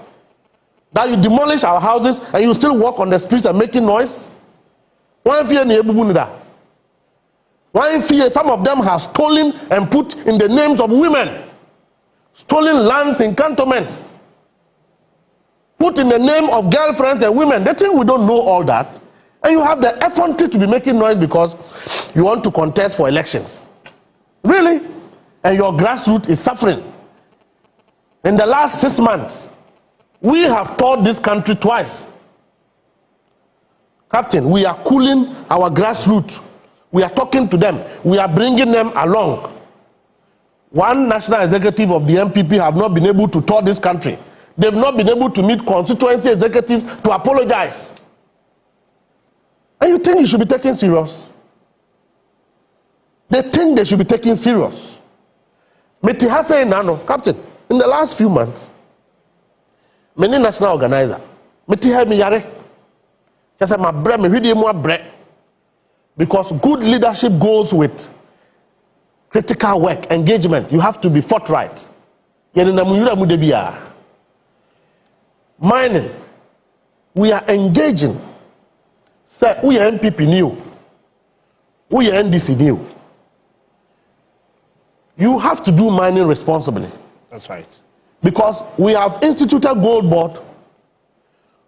That you demolish our houses and you still walk on the streets and making noise? One fear, some of them have stolen and put in the names of women. Stolen lands in cantonments. Put in the name of girlfriends and women. They think we don't know all that. And you have the effrontery to be making noise because you want to contest for elections. Really? And your grassroots is suffering. In the last 6 months, we have toured this country twice. Captain, we are cooling our grassroots. We are talking to them. We are bringing them along. One national executive of the NPP have not been able to tour this country. They've not been able to meet constituency executives to apologize. And you think you should be taken serious? They think they should be taken serious. Metihase Nano, Captain, in the last few months, many national organizers, just my bread, me read more bread. Because good leadership goes with critical work, engagement. You have to be forthright. Mining, we are engaging. Say, we are NPP new. We are NDC new. You have to do mining responsibly. That's right. Because we have instituted gold board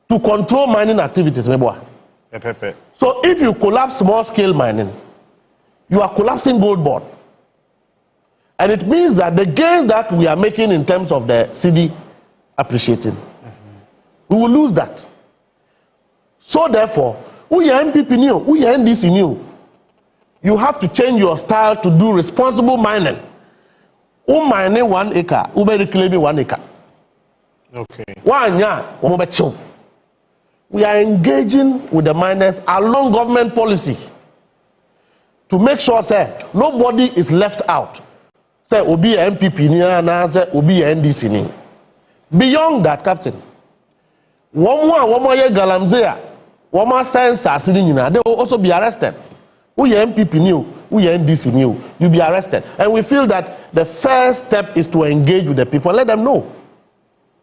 to control mining activities. So if you collapse small-scale mining, you are collapsing gold board. And it means that the gains that we are making in terms of the CD appreciating, we will lose that. So therefore, we are NPP new, we are NDC new. You have to change your style to do responsible mining. Who mining 1 acre, who may reclaim 1 acre. Okay. We are engaging with the miners along government policy to make sure, say, nobody is left out. Say, Obi MPP ni say Obi NDC ni. Beyond that, Captain, one more year galamzea, one more sense they will also be arrested. We are MPP new, we are NDC new, you'll be arrested. And we feel that the first step is to engage with the people and let them know.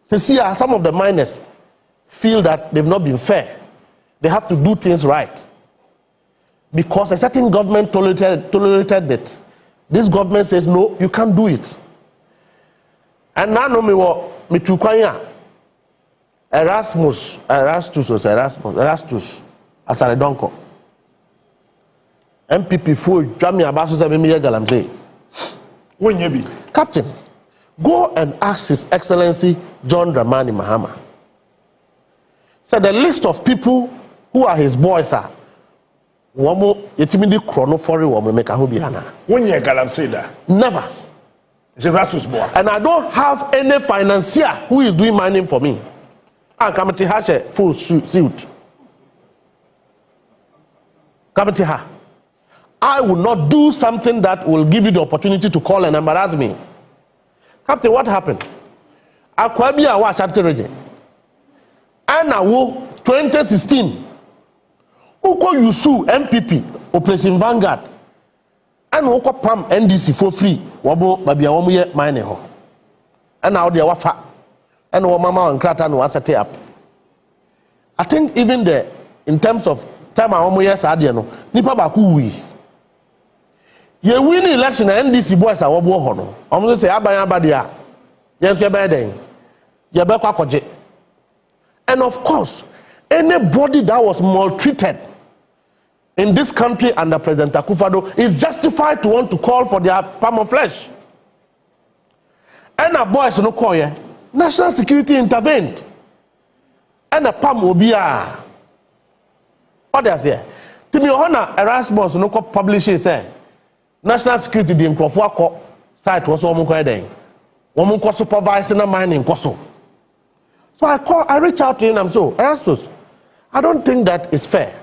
So see, some of the miners feel that they've not been fair. They have to do things right. Because a certain government tolerated it. This government says, no, you can't do it. And now, Mitukwanya, Erastus, Asaredonko. NPP for Jami Abasu Sabimi Galamse. When you be Captain, go and ask His Excellency John Dramani Mahama. So the list of people who are his boys are Wamo Yetimidi Chrono for Wamo Mekahubiana. When you Galamse that. Never. Erastus boy. And I don't have any financier who is doing mining for me. And Kamati has a full suit. Kamati ha. I will not do something that will give you the opportunity to call and embarrass me. Captain, what happened? Akwabi awa Shattereje. And now 2016. Uko Yusu NPP Operation Vanguard. And Uko Pam NDC for free. Wabo babia wamu ye mining ho. And now they wafa. And mama and krata no set up. I think even in terms of time wamu ye sadia no nipa baku wi. Ye win election NDC boys are wabo ho no. Omo say aban abadia. Ye so be den. Ye be kwa koje. And of course, anybody that was maltreated in this country under President Akufo-Addo is justified to want to call for their palm of flesh. And a boys no call ye. National security intervened. And a palm obia. What does here? Timi Ohana Erasmus no ko publish say national security the Nkrofo site was omo ko eden. Omo ko supervise na mining koso. So I reach out to him and I'm so, Erastus, I don't think that is fair.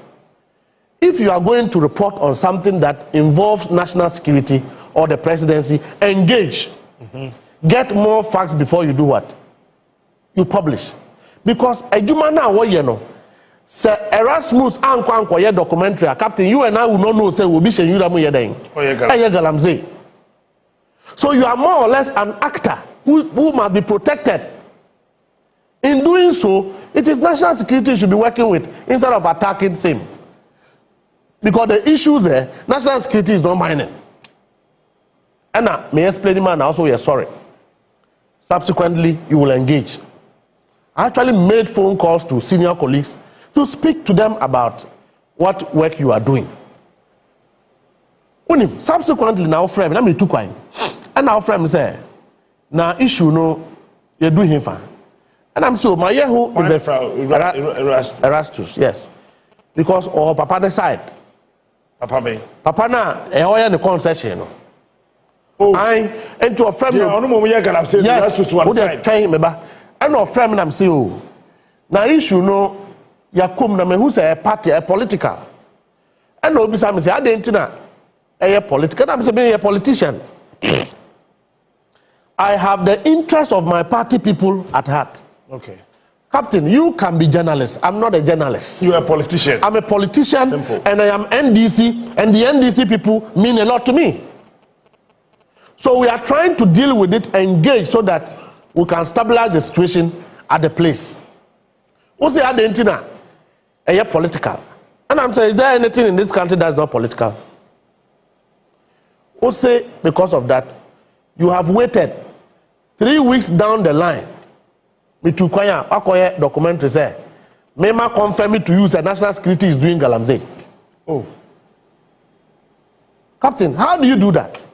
If you are going to report on something that involves national security or the presidency, engage. Get more facts before you do what? You publish. Because ejuma na wo ye no. Sir Erasmus anko ye documentary, Captain, you and I will not know say we be shen you ramu ye den. Galamze. So you are more or less an actor who must be protected. In doing so, it is national security you should be working with instead of attacking same. Because the issue there, national security is not mining. And now, may I explain man also you're sorry. Subsequently, you will engage. I actually made phone calls to senior colleagues to speak to them about what work you are doing. Subsequently, now frame, let me took one. And now frame say, now issue no, you're doing him fine. And I'm so my who Erastus, yes. Because or Papa decide. Papa na ehoya the concession. Oh, I into a friend. Yeah, no more say yes, one side. Trying me ba. And no friend I'm say oh. Na issue no yakum na me who say a party a political. And no be say I didn't na a political. I'm say a politician. I have the interest of my party people at heart. Okay. Captain, you can be journalist. I'm not a journalist. You are a politician. I'm a politician. Simple. And I am NDC, and the NDC people mean a lot to me. So we are trying to deal with it, engage so that we can stabilize the situation at the place. What's the identity? Political. And I'm saying, is there anything in this country that's not political? What's say because of that, you have waited 3 weeks down the line. Mitukwanya, Akoye documentary say, Mema confirm it to you that national security is doing Galamze. Oh. Captain, how do you do that?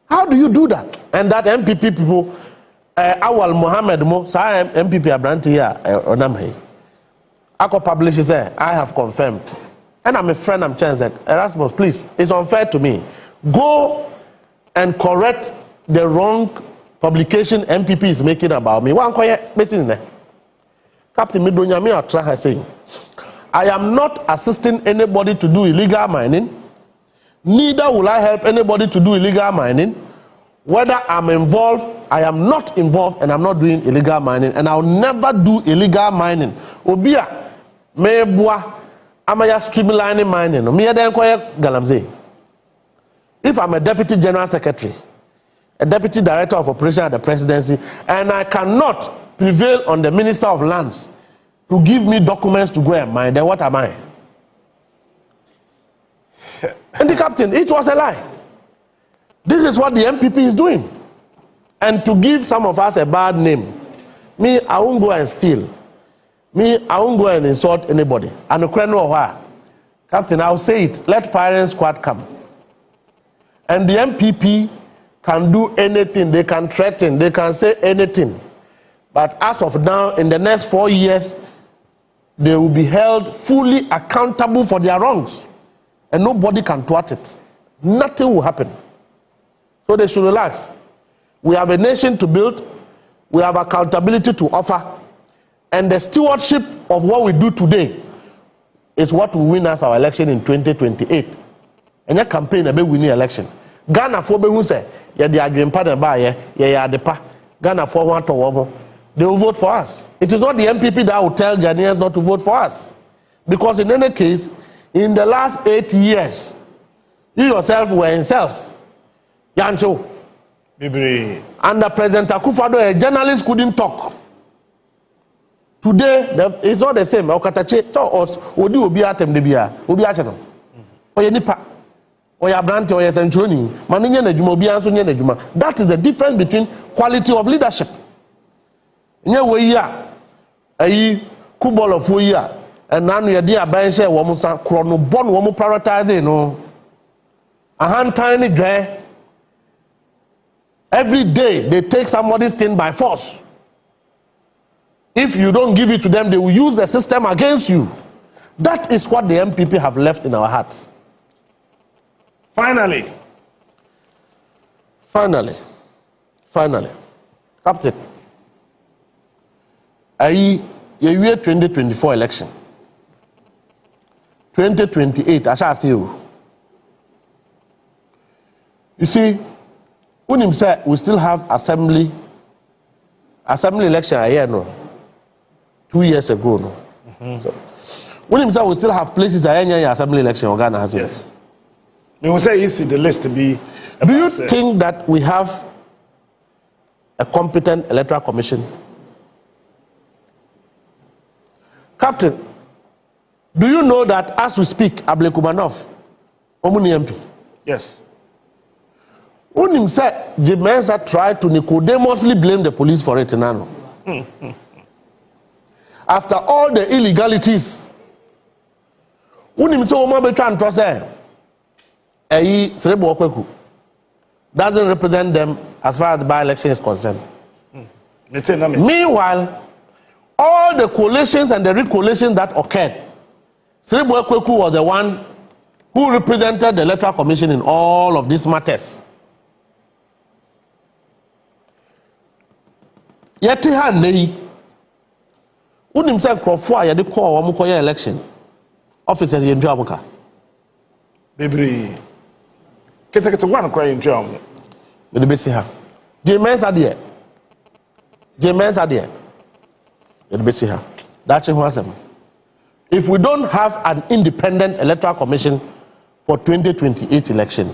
How do you do that? And that MPP people, Awal Mohammed Mo, so I am MPP Abranti here, Onamhe. Ako publish say, I have confirmed. And I'm a friend, I'm changed. Erasmus, please, it's unfair to me. Go and correct the wrong publication MPP is making about me. Captain Midonyami Atra saying, I am not assisting anybody to do illegal mining. Neither will I help anybody to do illegal mining. Whether I'm involved, I am not involved, and I'm not doing illegal mining, and I'll never do illegal mining. Obia, mebwa, amaya streamlining mining. Galamze. If I'm a deputy general secretary, a deputy director of operation at the presidency, and I cannot prevail on the minister of lands to give me documents to go and mine, then what am I? And the captain, it was a lie. This is what the MPP is doing. And to give some of us a bad name, me, I won't go and steal. Me, I won't go and insult anybody. And Captain, I'll say it. Let firing squad come. And the MPP can do anything. They can threaten. They can say anything. But as of now, in the next 4 years, they will be held fully accountable for their wrongs. And nobody can thwart it. Nothing will happen. So they should relax. We have a nation to build. We have accountability to offer. And the stewardship of what we do today is what will win us our election in 2028. And your campaign will win the election. Ghana for be who say, yeah, the agreement partner by yeah, the pa. Ghana for one to one. They will vote for us. It is not the MPP that will tell Ghanaians not to vote for us. Because in any case, in the last 8 years, you yourself were in cells. Yancho. Under President Akufo-Addo, a journalist couldn't talk. Today, it's not the same. Okatache, us, Odi Obi Atem Debia, Obi Achano. Oye Nipa, Oya Brante, Oya Centroni, Maninya Nejuma, Obi Ansunya Nejuma. That is the difference between quality of leadership. Nye we ya, ayi kubol of we ya, and now we are dear bench, Wamusa, Chrono Bon, Wamu prioritize, no. A hand tiny dry. Every day they take somebody's thing by force. If you don't give it to them, they will use the system against you. That is what the MPP have left in our hearts. Finally, Captain, year 2024 election, 2028, I shall see you. You see, Unim said we still have assembly election a year no, 2 years ago no. So Unim said we still have places a year assembly election in Ghana has it. Yes. We will say you see the list to be. Do you think that we have a competent electoral commission? Captain, do you know that as we speak, Ablekumanov, Omuni MP? Yes. Unim said Jimensa tried to Nicodemously blame the police for it now. After all the illegalities, Unim said Oma Betran Trose Serebo Okweku doesn't represent them as far as the by-election is concerned. Meanwhile, all the coalitions and the recoalitions that occurred, Serebo Okweku was the one who represented the Electoral Commission in all of these matters. Yeti ha nei unim se nkrofo a ye de call wo mkoye election officers ye ntwa abuka bebre kete one cry ntwa mo me de besi ha Jimensa de ye de besi ha that ho asem. If we don't have an independent electoral commission for 2028 election,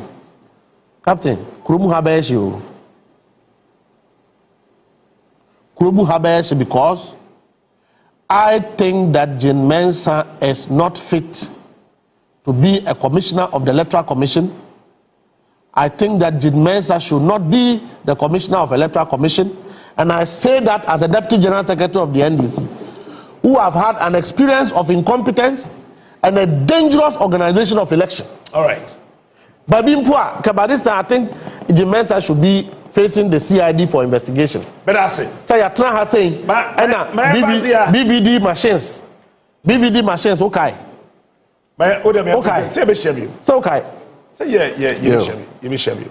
Captain kurumu ha ba shi o because I think that Jane Mensah is not fit to be a commissioner of the Electoral Commission. I think that Jane Mensah should not be the commissioner of Electoral Commission. And I say that as a Deputy General Secretary of the NDC, who have had an experience of incompetence and a dangerous organization of election. All right. But I think Jane Mensah should be facing the CID for investigation. But I say, saying, BVD machines, okay. Okay. So okay. Say yeah, you be shabby.